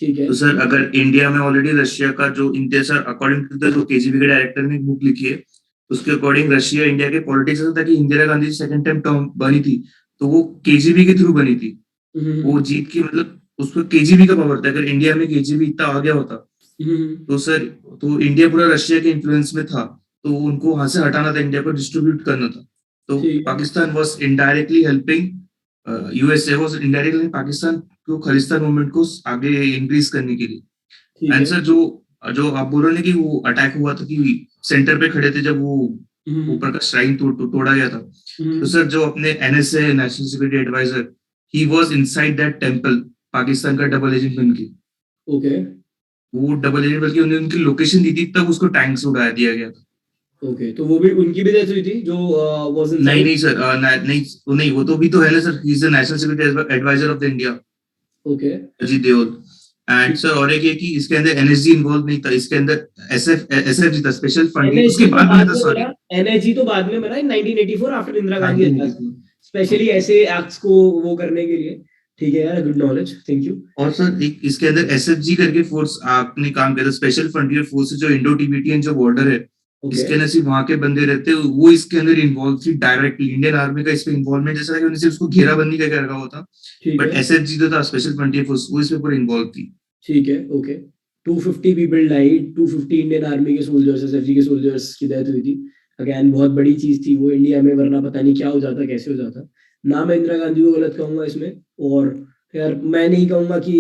ठीक है। तो सर अगर इंडिया में ऑलरेडी रशिया का जो India, sir according to the जो केजीबी के डायरेक्टर ने एक बुक लिखी है, उसके अकॉर्डिंग रशिया इंडिया के पॉलिटिक्स ऐसा था कि Indira Gandhi second time term बनी थी तो वो केजीबी के थ्रू बनी थी। वो जीत की, मतलब उसको केजीबी का पावर था। अगर इंडिया में केजीबी इतना आ गया होता तो सर, तो इंडिया पूरा रशिया के इन्फ्लुएंस में था, तो उनको वहां से हटाना था, इंडिया को डिस्ट्रीब्यूट करना था। तो ठीक है। Pakistan was indirectly helping USA was indirectly Pakistan को खालिस्तान मूवमेंट को आगे इंक्रीज करने के लिए। ठीक एंड है। सर जो जो आप बोल रहे हैं कि वो अटैक हुआ था कि सेंटर पे खड़े थे जब वो ऊपर का श्राइन तोड़ा गया था, तो सर जो अपने NSA national security advisor, he was inside that temple, Pakistan का डबल एजेंट बन के। ओके वो डबल एजेंट बल्कि उन्होंने उनकी लोकेशन दी थी, तब उसको टैंक से उड़ा दिया गया था। ओके, तो वो भी, उनकी भी डेथ हुई थी जो वाज नहीं नहीं सर, नहीं वो तो भी तो है ना sir, he is the national security advisor of the India, okay. Ajit Deol. And sir और एक ये कि इसके अंदर एनएसजी इन्वॉल्व नहीं था, इसके अंदर एसएफजी था, स्पेशल फ्रंट, उसके बाद में था, सॉरी एनएसजी तो बाद में बना 1984 after Indira Gandhi attack, 1984। Specially ऐसे एक्ट्स को वो करने के लिए। ठीक है यार, गुड नॉलेज, थैंक यू। और सर एक इसके अंदर एसएफजी करके फोर्स आपने काम किया था, स्पेशल फ्रंटियर फोर्स, जो इंडो टिबेटियन जो बॉर्डर है, ओके, इसके अंदर सिर्फ वहां के बंदे रहते हैं, वो इसके अंदर इन्वॉल्व थी डायरेक्टली। इंडियन आर्मी का इसमें इन्वॉल्वमेंट जैसा कि उन्होंने उसको घेराबंदी करके रखा हुआ था, ठीक बट है, एसएफजी जो था, स्पेशल फ्रंटियर फोर्स, वो इसमें पूरा इन्वॉल्व थी। ठीक है, okay. 250 people died, 250 Indian army के सोल्जर्स, एसएफजी के सोल्जर्स की डेथ हुई थी। अगेन बहुत बड़ी चीज थी वो इंडिया में, वरना पता नहीं क्या हो जाता, कैसे हो जाता। ना मैं इंदिरा गांधी को गलत कहूंगा इसमें, और यार मैं नहीं कहूंगा कि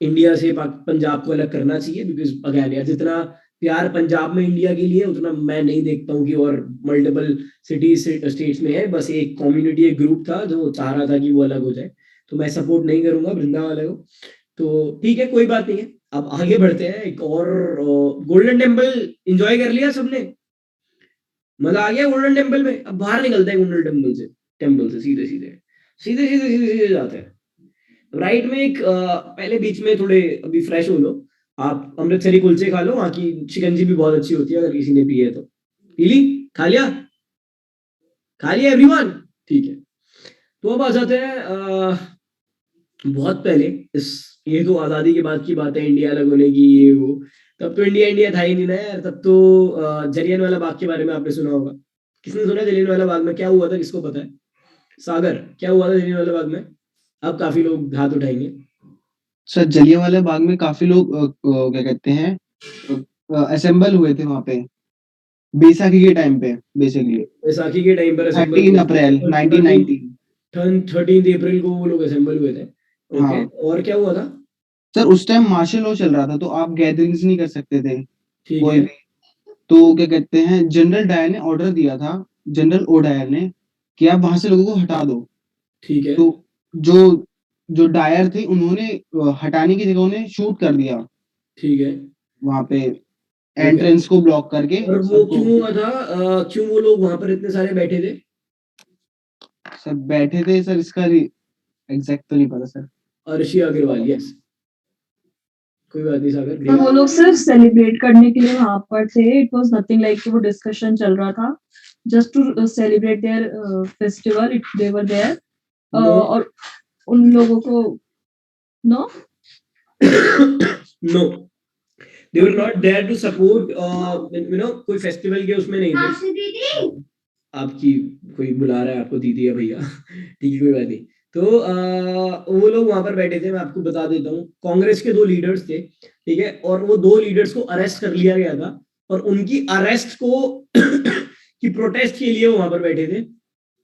इंडिया से पंजाब को अलग करना चाहिए, बिकॉज अगेन यार, जितना प्यार पंजाब में इंडिया के लिए, उतना मैं नहीं देखता हूँ कि और मल्टीपल सिटीज स्टेट्स में है। बस एक कम्युनिटी, एक ग्रुप था जो चाह रहा था कि वो अलग हो जाए, तो मैं सपोर्ट नहीं करूंगा वृंदावन वाले को। तो ठीक है, कोई बात नहीं है। अब आगे बढ़ते हैं। एक और गोल्डन टेम्पल एंजॉय कर लिया सबने? मजा आ गया गोल्डन टेम्पल में? अब बाहर निकलते हैं गोल्डन टेम्पल से सीधे सीधे सीधे सीधे सीधे सीधे जाते हैं राइट में। एक पहले बीच में थोड़े अभी फ्रेश हो लो, आप अमृतसरी कुलचे खा लो, वहाँ की शिकंजी भी बहुत अच्छी होती है, अगर किसी ने पी है तो। पी ली? खा लिया? खा लिया एवरीवन? ठीक है, तो अब आ जाते हैं बहुत पहले, इस ये तो आजादी के बाद की बात है, इंडिया अलग होने की, ये वो। तब तो इंडिया इंडिया था ही नहीं ना यार। तब तो जलियांवाला बाग के बारे में आपने सुना होगा। किसने सुना जलियांवाला बाग में क्या हुआ था, किसको पता है? सागर, क्या हुआ था जलियांवाला बाग में? अब काफी लोग हाथ उठाएंगे। सर जलियांवाला बाग में काफी लोग क्या कहते हैं, असेंबल हुए थे वहां पे बैसाखी के टाइम पे, बेसिकली बैसाखी के टाइम पर 13 अप्रैल 1990। 13 अप्रैल को वो लोग असेंबल हुए थे। ओके, हाँ। और क्या हुआ था? सर उस टाइम मार्शल लॉ चल रहा था, तो आप गैदरिंग्स नहीं कर सकते थे ठीक कोई है, भी। तो क्या कहते हैं, जनरल डायर ने ऑर्डर दिया था, जनरल ओ डायर ने, कि आप वहां से लोगों को हटा दो। ठीक है, तो जो जो डायर थे, उन्होंने हटाने की जगह उन्हें शूट कर दिया ठीक है। वहां पे, एंट्रेंस को ब्लॉक करके और वो सबको। क्यों हुआ था? क्यों वो लोग वहां पर इतने सारे बैठे थे? सब बैठे थे सर, इसका एग्जैक्ट तो नहीं पता सर। अर्शी अग्रवाल, यस। कोई बात नहीं सागर, तो वो लोग सिर्फ सेलिब्रेट करने के लिए वहां पर थे। इट वाज नथिंग लाइक कि वो डिस्कशन चल रहा था, just to celebrate their festival, they were there. और उन लोगों को no no, they were not there to support, कोई फेस्टिवल के उसमें नहीं थे। आपकी कोई बुला रहा है आपको दीदी या भैया ठीक है कोई बात नहीं। तो वो लोग वहां पर बैठे थे, मैं आपको बता देता हूँ, कांग्रेस के 2 लीडर्स थे, ठीक है, और वो 2 लीडर्स को अरेस्ट कर लिया गया था और उनकी अरेस्ट को की प्रोटेस्ट के लिए वहां पर बैठे थे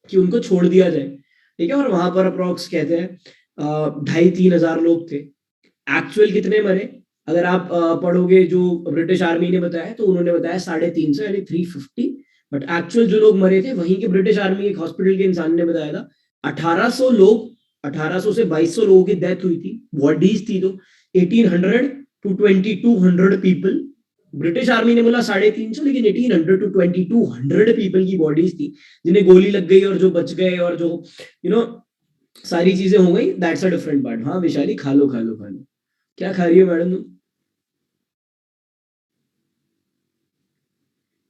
कि उनको छोड़ दिया जाए, ठीक है। और वहां पर अप्रोक्स कहते हैं 2,500-3 हजार लोग थे। एक्चुअल कितने मरे अगर आप पढ़ोगे जो ब्रिटिश आर्मी ने बताया तो उन्होंने बताया 350 यानी 350, बट एक्चुअल जो लोग मरे थे वहीं के ब्रिटिश आर्मी एक हॉस्पिटल के इंसान ने बताया था 1800 लोग, 1800 से 2200 लोगों की डेथ हुई थी, बॉडीज थी तो 1800 टू 2200 पीपल। ब्रिटिश आर्मी ने बोला 350, लेकिन 1800 टू 2200 पीपल की बॉडीज थी जिन्हें गोली लग गई और जो बच गए और जो सारी चीजें हो गई, दैट्स अ डिफरेंट पार्ट। हाँ विशाली, खा लो खा लो खा लो। क्या खा रही हो मैडम तुम?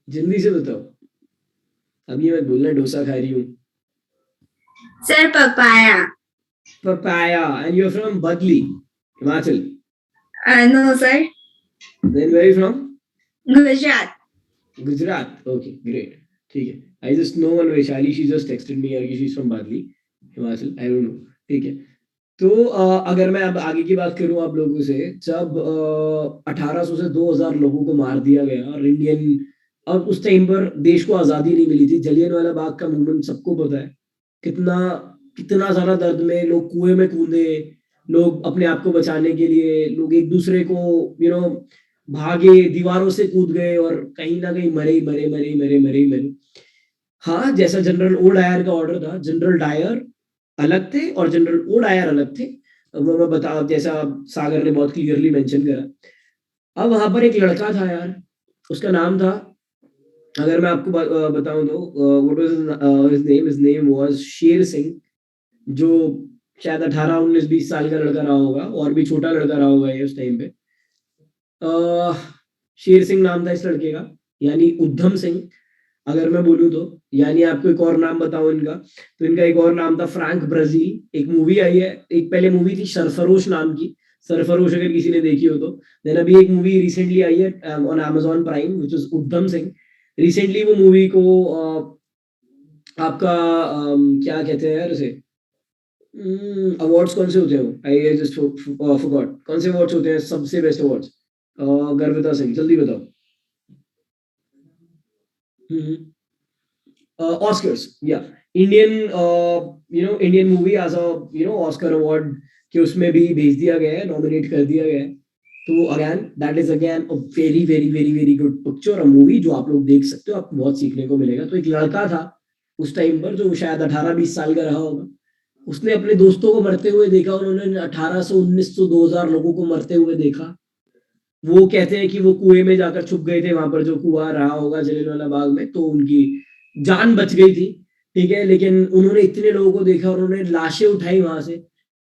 जल्दी से बताओ, अभी मत बोलना डोसा खा रही हूँ। Sir, papaya. Papaya, and you're from Badli, Himachal. No, sir. Then where are you from? Gujarat. Gujarat. Okay, great. ठीक है, I just know one Vaishali, she just texted me कि she's from Badli, Himachal. I don't know. ठीक है, तो अगर मैं अब आगे की बात करूं आप लोगों से, जब 1800 से 2000 लोगों को मार दिया गया और इंडियन, अब उस टाइम पर देश को आजादी नहीं मिली थी, जलियांवाला बाग का मूवमेंट सबको पता है, कितना कितना ज्यादा दर्द में लोग कुएं में कूदे, लोग अपने आप को बचाने के लिए, लोग एक दूसरे को भागे, दीवारों से कूद गए और कहीं ना कहीं मरे ही मरे मरे ही मरे मरे ही मरे। हाँ, जैसा जनरल ओ डायर का ऑर्डर था, जनरल डायर अलग थे और जनरल ओ डायर अलग थे, वो मैं बता, जैसा सागर ने बहुत क्लियरली मेंशन करा। अब वहां पर एक लड़का था यार, उसका नाम था, अगर मैं आपको बताऊं तो what was his name was Sher Singh, जो शायद 18 19 20 साल का लड़का रहा होगा और भी छोटा लड़का रहा होगा ये उस टाइम पे। शेर सिंह नाम था इस लड़के का, यानी उद्धम सिंह अगर मैं बोलूं तो, यानी आपको एक और नाम बताऊं इनका, तो इनका एक और नाम था फ्रैंक ब्राजील। एक मूवी आई है, एक पहले मूवी थी सरफरोश नाम की, सरफरोश अगर किसी ने देखी हो तो। देन अभी एक मूवी रिसेंटली आई है on Amazon prime which is उद्धम सिंह। रिसेंटली वो मूवी को आपका क्या कहते हैं यार उसे, अवार्ड्स कौन से होते हैं, आई जस्ट फॉरगॉट कौन से अवार्ड्स होते हैं सबसे बेस्ट अवार्ड्स, गर्विता सिंह जल्दी बताओ। ऑस्कर्स, या Indian Indian movie as a Oscar award के उसमें भी भेज दिया गया है, नॉमिनेट कर दिया गया है। तो again that is again a very very very very good picture, a movie जो आप लोग देख सकते हो, आपको बहुत सीखने को मिलेगा। तो एक लड़का था उस टाइम पर जो शायद 18-20 साल का रहा होगा, उसने अपने दोस्तों को मरते हुए देखा, उन्होंने 1800 1900 2000 लोगों को मरते हुए देखा। वो कहते हैं कि वो कुएं में जाकर छुप गए थे, वहां पर जो कुआं रहा होगा जलियांवाला बाग में, तो उनकी जान बच गई थी, ठीक है। लेकिन उन्होंने इतने लोगों को देखा और उन्होंने लाशें उठाई वहां से।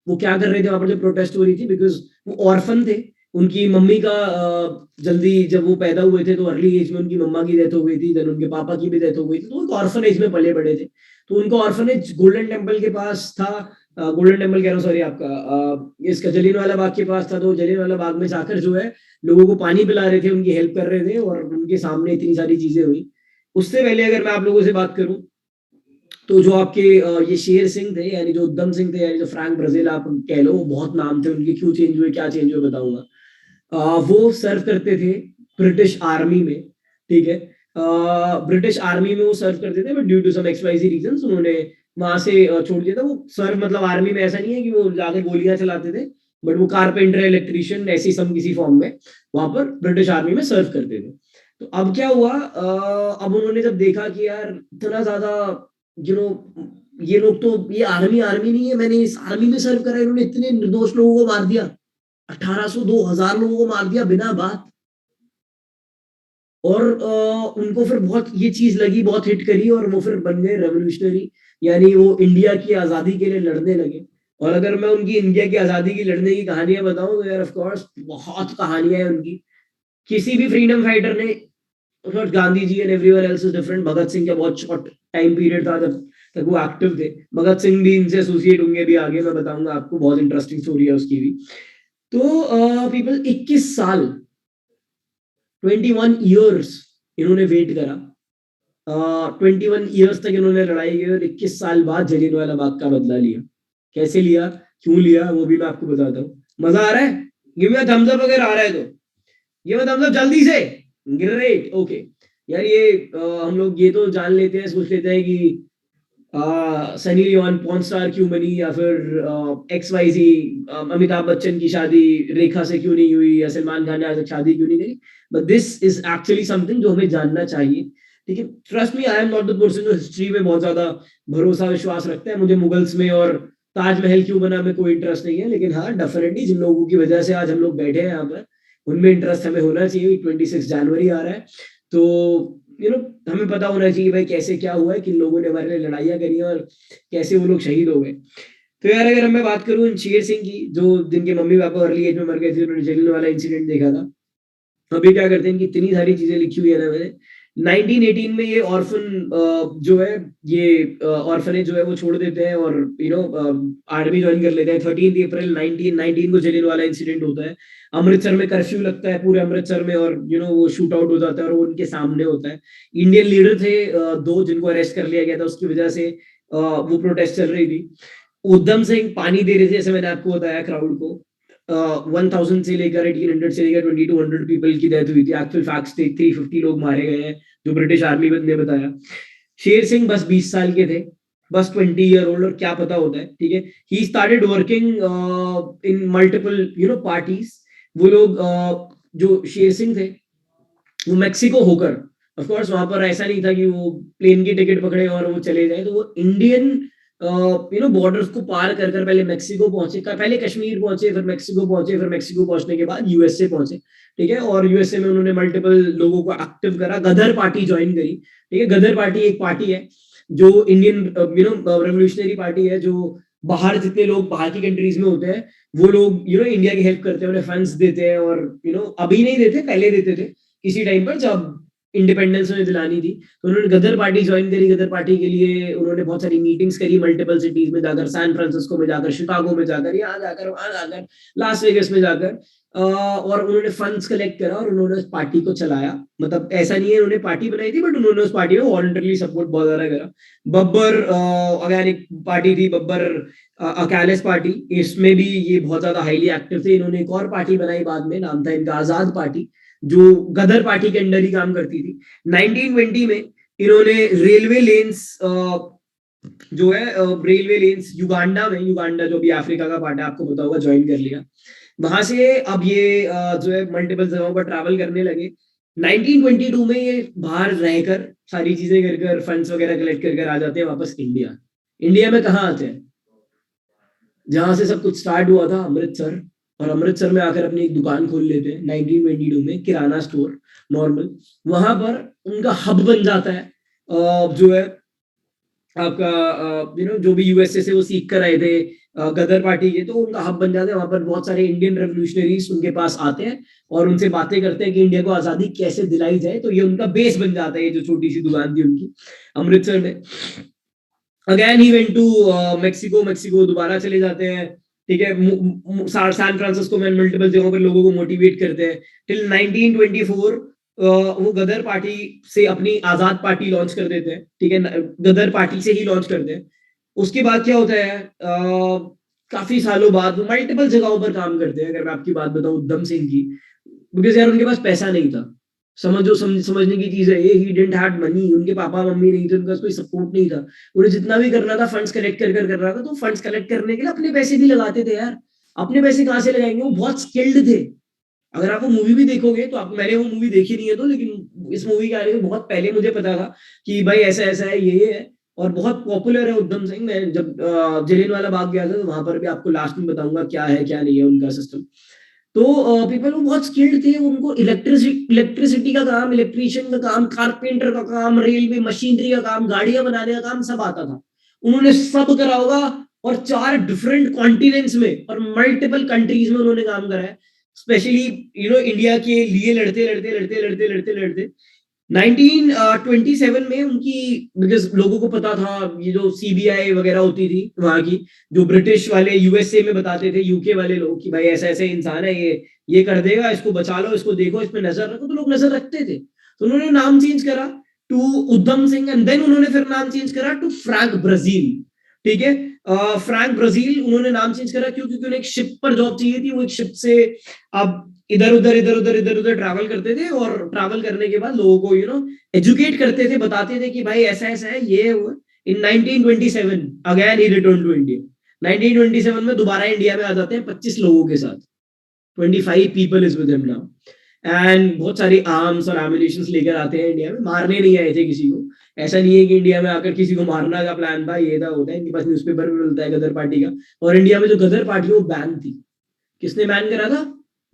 वो क्या कर रहे थे वहां पर, जो प्रोटेस्ट हो रही थी, बिकॉज वो ऑर्फन थे, उनकी मम्मी का जल्दी जब वो पैदा हुए थे तो अर्ली एज में उनकी मम्मा की डेथ हो गई थी, देन उनके पापा की भी डेथ हो गई थी, तो एक ऑर्फनेज में पले बड़े थे। तो उनको ऑर्फनेज गोल्डन टेम्पल के पास था, गोल्डन टेम्पल कह रहा हूँ सॉरी, आपका इसका जलियांवाला बाग के पास था। तो जलियांवाला बाग में जाकर जो है लोगों को पानी पिला रहे थे, उनकी हेल्प कर रहे थे और उनके सामने इतनी सारी चीजें हुई। उससे पहले अगर मैं आप लोगों से बात करूं तो जो आपके ये शेर सिंह थे, यानी जो उद्धम सिंह थे, यानी जो फ्रैंक ब्राजील आप कह लो, वो बहुत नाम थे उनके, क्यों चेंज हुए क्या चेंज हुए बताऊंगा। वो सर्व करते थे ब्रिटिश आर्मी में, ठीक है, ब्रिटिश आर्मी में वो सर्व करते थे, but due to some XYZ reasons उन्होंने वहां से छोड़ दिया था। वो सर्व मतलब आर्मी में ऐसा नहीं है कि वो जाके गोलियां चलाते थे, बट वो कारपेंटर इलेक्ट्रिशियन ऐसी सम किसी फॉर्म में वहां पर ब्रिटिश आर्मी में सर्व करते थे। तो अब क्या हुआ, अब उन्होंने जब देखा कि यार इतना ज्यादा ये लोग तो, ये आर्मी आर्मी नहीं है, मैंने इस आर्मी में सर्व करा, इन्होंने इतने निर्दोष लोगों को मार दिया, 1800 2000 लोगों को मार दिया बिना बात। और उनको फिर बहुत ये चीज लगी, बहुत हिट करी और वो फिर बन गए रेवोल्यूशनरी, यानी वो इंडिया की आजादी के लिए लड़ने लगे। और अगर मैं उनकी इंडिया की आजादी की लड़ने की कहानियां बताऊं तो यार ऑफ कोर्स बहुत कहानियां हैं उनकी। किसी भी फ्रीडम फाइटर ने, Gandhi ji and everyone else is different, Bhagat Singh का बहुत शॉर्ट टाइम पीरियड था जब तक वो एक्टिव थे, भगत सिंह भी इनसे एसोसिएट होंगे, भी आगे मैं बताऊंगा आपको, बहुत इंटरेस्टिंग स्टोरी है उसकी भी। तो पीपल 21 साल 21 ईयर्स इन्होंने वेट करा, 21 ईयर्स तक इन्होंने लड़ाई की और 21 साल बाद जलियांवाला बाग का बदला लिया। कैसे लिया, क्यों लिया, वो भी मैं आपको बताता हूँ। मजा आ रहा है? Give me a thumbs up अगर आ रहा है तो। Give me a thumbs up जल्दी से। Great, okay. यार ये हम लोग ये तो जान लेते हैं, सोच लेते हैं कि सनी लियोन पॉर्न स्टार क्यों बनी, या फिर XYZ अमिताभ बच्चन की शादी रेखा से क्यों नहीं हुई, या सलमान खान ने आज तक शादी क्यों नहीं करी। But this is actually something जो हमें जानना चाहिए। ठीक है, trust me, I am not the person जो हिस्ट्री में बहुत ज्यादा भरोसा विश्वास रखता है। मुझे मुगल्स में और ताजमहल क्यों बना में कोई इंटरेस्ट नहीं है, लेकिन हाँ डेफिनेटली जिन लोगों की वजह से आज हम लोग बैठे हैं यहाँ पर, उनमें इंटरेस्ट हमें होना चाहिए। 26 जनवरी आ रहा है, तो हमें पता होना चाहिए भाई कैसे क्या हुआ है, किन लोगों ने हमारे लिए लड़ाइयाँ करी हैं और कैसे वो लोग शहीद हो गए। तो यार अगर मैं बात करूँ शेर सिंह की, जो जिनके मम्मी पापा अर्ली एज में मर गए थे, उन्होंने जलियांवाला इंसिडेंट देखा था। अभी क्या करते हैं कि इतनी सारी चीजें लिखी हुई है ना मैंने। 1918 में ये ऑर्फन जो है, ये ऑर्फनेज जो है वो छोड़ देते हैं और आर्मी ज्वाइन कर लेते हैं। 13 अप्रैल 1919 को जलियांवाला इंसिडेंट होता है। अमृतसर में कर्फ्यू लगता है पूरे अमृतसर में, और वो शूट आउट हो जाता है और वो उनके सामने होता है। इंडियन लीडर थे 2 जिनको अरेस्ट कर लिया गया था उसकी वजह से। वो प्रोटेस्ट चल रही थी। उधम सिंह पानी दे रहे थे, जैसे मैंने आपको बताया, क्राउड को। 1000 से लेकर 1800 से लेकर 2200 पीपल की डेथ हुई थी। एक्चुअल फैक्ट्स थे 350 लोग मारे गए हैं, जो ब्रिटिश आर्मी ने बताया। शेर सिंह बस 20 साल के थे, बस 20 ईयर ओल्ड, और क्या पता होता है। ठीक है, he started working in multiple parties. वो लोग जो शेर सिंह थे वो मैक्सिको होकर, ऑफ कोर्स वहां पर ऐसा नहीं था कि वो प्लेन की टिकट पकड़े और वो चले जाए, तो वो इंडियन बॉर्डर्स को पार कर कर पहले मैक्सिको पहुंचे, पहले कश्मीर पहुंचे, फिर मैक्सिको पहुंचे, फिर मैक्सिको पहुंचने के बाद यूएसए पहुंचे। ठीक है, और यूएसए में उन्होंने मल्टीपल लोगों को एक्टिव करा, गदर पार्टी ज्वाइन करी। ठीक है, गदर पार्टी एक पार्टी है जो इंडियन रेवोल्यूशनरी पार्टी है, जो बाहर जितने लोग बाहर की कंट्रीज में होते हैं वो लोग इंडिया की हेल्प करते हैं, उन्हें फंड्स देते हैं, और अभी नहीं देते, पहले देते थे किसी टाइम पर जब इंडिपेंडेंस उन्हें दिलानी थी। तो उन्होंने गदर पार्टी ज्वाइन करी। गदर पार्टी के लिए उन्होंने बहुत सारी मीटिंग्स करी मल्टीपल सिटीज में जाकर, सैन फ्रांसिस्को में जाकर, शिकागो में जाकर, यहाँ जाकर, वहां जाकर, लास वेगस में जाकर, और उन्होंने फंड्स कलेक्ट करा और उन्होंने उस पार्टी को चलाया। मतलब ऐसा नहीं है उन्होंने पार्टी बनाई थी, बट उन्होंने उस पार्टी में वॉलंटरली सपोर्ट बहुत ज्यादा करा। बब्बर अगेन एक पार्टी थी, बब्बर अकालेस पार्टी, इसमें भी ये बहुत ज्यादा हाईली एक्टिव थे। इन्होंने एक और पार्टी बनाई बाद में, नाम था इनका आजाद पार्टी, जो गदर पार्टी के अंडर ही काम करती थी। 1920 में इन्होंने रेलवे लेन्स जो है रेलवे लेन्स युगांडा में, युगांडा जो भी अफ्रीका का पार्ट है आपको पता होगा, ज्वाइन कर लिया। वहां से अब ये जो है मल्टीपल जगहों पर ट्रैवल करने लगे। 1922 में ये बाहर रहकर सारी चीजें कर कर फंड्स वगैरह कलेक्ट कर कर आ जाते हैं वापस इंडिया। इंडिया में कहाँ आते हैं? जहां से सब कुछ स्टार्ट हुआ था, अमृतसर। और अमृतसर में आकर अपनी एक दुकान खोल लेते हैं 1922 में, किराना स्टोर नॉर्मल। वहां पर उनका हब बन जाता है जो है आपका जो भी यूएसए से वो सीख कर आए थे गदर पार्टी के, तो उनका हब बन जाता है। वहां पर बहुत सारे इंडियन रेवोल्यूशनरीज उनके पास आते हैं और उनसे बातें करते हैं कि इंडिया को आजादी कैसे दिलाई जाए। तो ये उनका बेस बन जाता है, ये जो छोटी सी दुकान थी उनकी अमृतसर में। Again he went to Mexico. Mexico दोबारा चले जाते हैं। ठीक है, सैन फ्रांसिस्को में मल्टीपल जगहों पर लोगों को मोटिवेट करते हैं। टिल 1924 वो गदर पार्टी से अपनी आजाद पार्टी लॉन्च कर देते हैं। ठीक है, गदर पार्टी से ही लॉन्च करते हैं। उसके बाद क्या होता है, काफी सालों बाद मल्टीपल जगहों पर काम करते हैं। अगर मैं आपकी बात बताऊं उधम सिंह की, बिकॉज यार उनके पास पैसा नहीं था। समझने की चीज है ये, ही डिडंट हैव मनी। उनके पापा मम्मी नहीं थे, उनके पास कोई सपोर्ट नहीं था। उन्हें जितना भी करना था फंड्स कलेक्ट कर रहा था, तो फंड्स कलेक्ट करने के लिए अपने पैसे भी लगाते थे यार। अपने पैसे कहाँ से लगाएंगे? वो बहुत स्किल्ड थे। अगर आप वो मूवी भी देखोगे तो मैंने वो मूवी देखी नहीं है तो, लेकिन इस मूवी के आने से बहुत पहले मुझे पता था कि भाई ऐसा ऐसा है, ये है, और बहुत पॉपुलर है उधम सिंह। मैं जब जलियांवाला बाग गया था तो वहां पर भी आपको लास्ट में बताऊंगा क्या है क्या नहीं है उनका सिस्टम। तो पीपल वो बहुत स्किल्ड थे। उनको इलेक्ट्रिसिटी का काम, इलेक्ट्रीशियन का काम, कारपेंटर का काम, रेलवे मशीनरी का काम, गाड़ियां बनाने का काम सब आता था। उन्होंने सब करा होगा, और 4 डिफरेंट कॉन्टिनेंट्स में और मल्टीपल कंट्रीज में उन्होंने काम करा है। स्पेशली इंडिया के लिए लड़ते 1927 में उनकी, बिकॉज लोगों को पता था ये जो सीबीआई वगैरह होती थी वहां की, जो ब्रिटिश वाले यूएसए में बताते थे, यूके वाले लोग, कि भाई ऐसा ऐसे इंसान है, ये कर देगा, इसको बचा लो, इसको देखो, इस पे नजर रखो, तो लोग नजर रखते थे। तो उन्होंने नाम चेंज करा to Udham Singh, and then उन्होंने फिर नाम चेंज करा टू फ्रैंक ब्राजील। ठीक है, फ्रैंक ब्राजील उन्होंने नाम चेंज करा क्यों? क्योंकि उन्हें एक शिप पर जॉब चाहिए थी। वो एक शिप से अब इधर उधर ट्रैवल करते थे, और ट्रैवल करने के बाद लोगों को एजुकेट करते थे, बताते थे कि भाई ऐसा ऐसा है, ये वो। In 1927 again he return to India. 1927 में दोबारा इंडिया में आ जाते हैं 25 लोगों के साथ। 25 people is with him now, and बहुत सारी आर्म्स और एम्युनिशंस लेकर आते हैं इंडिया में। मारने नहीं आए थे किसी को, ऐसा नहीं है कि इंडिया में आकर किसी को मारना का प्लान था, ये था होता है। इनके पास न्यूज़पेपर भी मिलता है गदर पार्टी का, और इंडिया में जो गदर पार्टी वो बैन थी। किसने बैन करा था?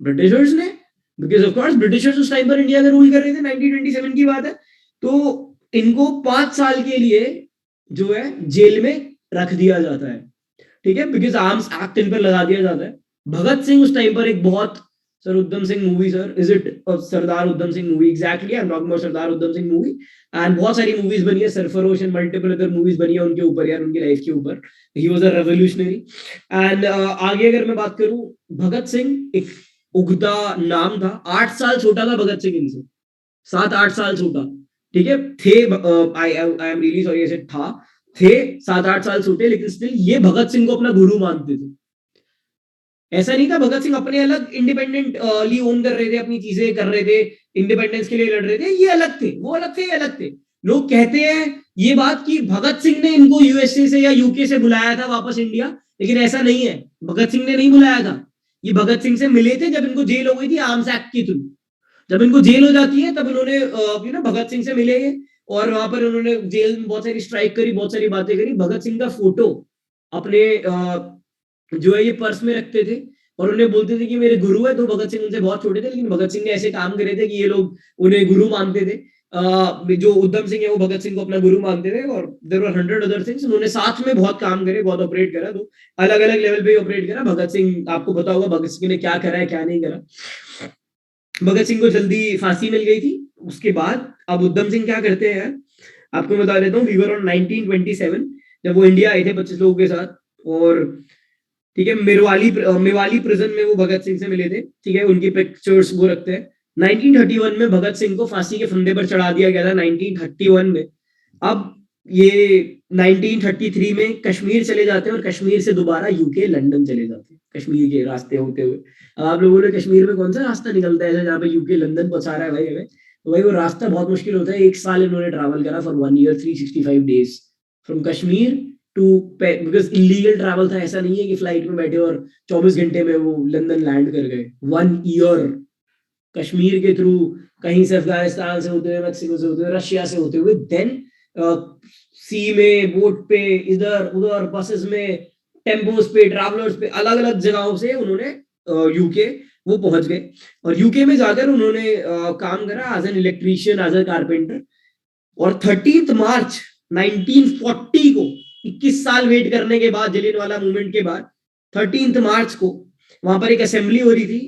ब्रिटिशर्स ने, बिकॉज ऑफ कोर्स ब्रिटिशर्स उस टाइम पर इंडिया में रूल कर रहे थे। 1927 की बात है। तो इनको 5 साल के लिए जो है जेल में रख दिया जाता है, ठीक है, बिकॉज आर्म्स एक्ट इन पर लगा दिया जाता है। भगत सिंह उस टाइम पर एक बहुत, sir Udham Singh movie, sir is it Sardar Udham Singh movie? Exactly, I am talking about Sardar Udham Singh movie. And बहुत सारी मूवीज बनी है, Sarfarosh and multiple other movies बनी है उनके ऊपर यार, उनकी लाइफ के ऊपर। He was a revolutionary. And आगे अगर मैं बात करूं, भगत सिंह एक उगता नाम था। 8 साल छोटा था भगत सिंह इनसे, 7-8 साल छोटा, ठीक है। थे, आई एम रियली सॉरी, ऐसे थे 7-8 साल छोटे, लेकिन स्टिल ये भगत सिंह को अपना गुरु मानते थे। ऐसा नहीं था भगत सिंह अपने अलग इंडिपेंडेंटली ओन कर रहे थे, अपनी चीजें कर रहे थे, इंडिपेंडेंस के लिए लड़ रहे थे। ये अलग थे, वो अलग थे, ये अलग थे। लोग कहते हैं ये बात कि भगत सिंह ने इनको यूएसए से या यूके से बुलाया था वापस इंडिया, लेकिन ऐसा नहीं है। भगत सिंह ने नहीं बुलाया था, ये भगत सिंह से मिले थे जब इनको जेल हो गई थी आर्म्स एक्ट के थ्रू। जब इनको जेल हो जाती है तब उन्होंने भगत सिंह से मिले, और वहां पर उन्होंने जेल में बहुत सारी स्ट्राइक करी, बहुत सारी बातें करी। भगत सिंह का फोटो अपने जो है ये पर्स में रखते थे, और उन्हें बोलते थे कि मेरे गुरु है। तो भगत सिंह उनसे बहुत छोटे थे, लेकिन भगत सिंह ने ऐसे काम करे थे कि ये लोग उन्हें गुरु मानते थे। जो उधम सिंह है वो भगत सिंह को अपना गुरु मानते थे, और देयर वर 100 अदर थिंग्स। उन्होंने साथ में बहुत काम करे, बहुत ऑपरेट करा, तो अलग अलग लेवल पे ऑपरेट करा। भगत सिंह, आपको पता होगा भगत सिंह ने क्या करा है क्या नहीं करा। भगत सिंह को जल्दी फांसी मिल गई थी। उसके बाद अब उधम सिंह क्या करते हैं, आपको बता देता हूँ। वी वर ऑन 1927 जब वो इंडिया आए थे 25 लोगों के साथ, और ठीक है, मेवाली प्रिजन में वो भगत सिंह से मिले थे, ठीक है। उनकी पिक्चर्स वो रखते हैं। 1931 में भगत सिंह को फांसी के फंदे पर चढ़ा दिया गया था, 1931 में। अब ये 1933 में कश्मीर चले जाते हैं, और कश्मीर से दोबारा यूके लंदन चले जाते हैं, कश्मीर के रास्ते होते हुए। अब आप लोगों ने कश्मीर में कौन सा रास्ता निकलता है जहाँ पे यूके लंदन पहुंचा रहा है भाई हमें, तो भाई वो रास्ता बहुत मुश्किल होता है। 1 साल इन्होंने ट्रैवल करा for 1 year 365 days from Kashmir to, because illegal travel था। ऐसा नहीं है कि फ्लाइट में बैठे और 24 घंटे में वो लंदन लैंड कर गए। 1 year कश्मीर के थ्रू, कहीं से अफगानिस्तान से होते हुए, मैक्सिको से होते हुए, रशिया से होते हुए, देन सी में, बोट पे, इधर उधर, बसेस में, टेम्पोस पे, ट्रैवलर्स पे, अलग अलग जगहों से उन्होंने यूके वो पहुंच गए। और यूके में जाकर उन्होंने काम करा as an electrician, as a carpenter. और 30 मार्च 1940 को, 21 साल वेट करने के बाद, जलियांवाला मूवमेंट के बाद, 13 मार्च को वहां पर एक असेंबली हो रही थी।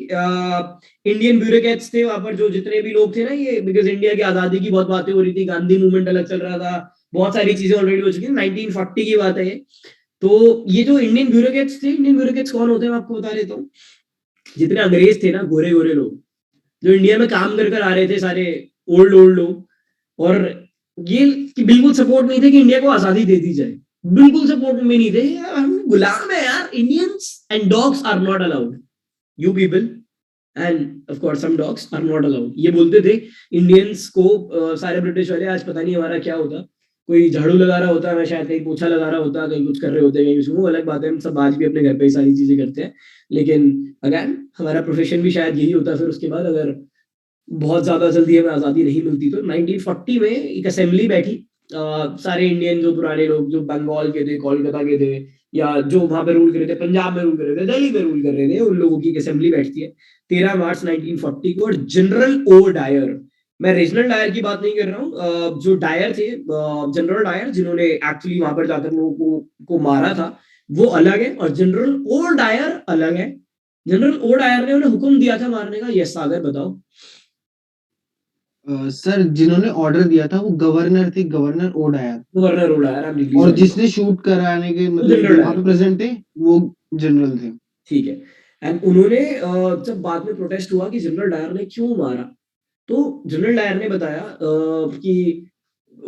इंडियन ब्यूरोक्रेट्स थे वहां पर, जो जितने भी लोग थे ना, ये बिकॉज इंडिया की आजादी की बहुत बातें हो रही थी, गांधी मूवमेंट अलग चल रहा था, बहुत सारी चीजें ऑलरेडी हो चुकी थी। 1940 की बात है ये। तो ये जो इंडियन ब्यूरोक्रेट्स थे, इंडियन ब्यूरोक्रेट्स कौन होते हैं मैं आपको बता देता हूँ। जितने अंग्रेज थे ना, गोरे गोरे लोग जो इंडिया में काम कर कर आ रहे थे, सारे ओल्ड लोग, और ये बिल्कुल सपोर्ट नहीं थे कि इंडिया को आजादी दे दी जाए, बिल्कुल सपोर्ट में नहीं थे। हम गुलाम है यार, Indians and dogs are not allowed, you people and of course some dogs are not allowed, ये बोलते थे इंडियंस को। सारे ब्रिटिश वाले, आज पता नहीं हमारा क्या होता, कोई झाड़ू लगा रहा होता, मैं शायद कहीं पोछा लगा रहा होता, कहीं कुछ कर रहे होते, कहीं वो अलग बात है। हम सब आज भी अपने घर पे सारी चीजें करते हैं, लेकिन अगेन हमारा प्रोफेशन भी शायद यही होता। फिर उसके बाद अगर बहुत ज्यादा जल्दी हमें आजादी नहीं मिलती तो 1940 में एक असेंबली बैठी। सारे इंडियन जो पुराने लोग, जो बंगाल के थे, कोलकाता के थे, या जो वहां पे रूल कर रहे थे, पंजाब में रूल कर रहे थे, दिल्ली में रूल कर रहे थे, उन लोगों की असेंबली बैठती है 13 मार्च 1940 को। और जनरल ओ डायर, मैं रीजनल डायर की बात नहीं कर रहा हूँ, जो डायर थे, जनरल डायर, जिन्होंने एक्चुअली वहां पर जाकर लोगों को मारा था, वो अलग है, और जनरल ओ डायर अलग है। जनरल ओ डायर ने उन्हें हुक्म दिया था मारने का। यस सागर बताओ। सर जिन्होंने ऑर्डर दिया था वो गवर्नर थे, governor O Dyer. Governor O Dyer, और जिसने शूट कराने के मतलब वहां पे प्रेजेंट थे वो जनरल थे। ठीक है। एंड उन्होंने जब बाद में प्रोटेस्ट हुआ कि जनरल डायर ने क्यों मारा, तो जनरल डायर ने बताया कि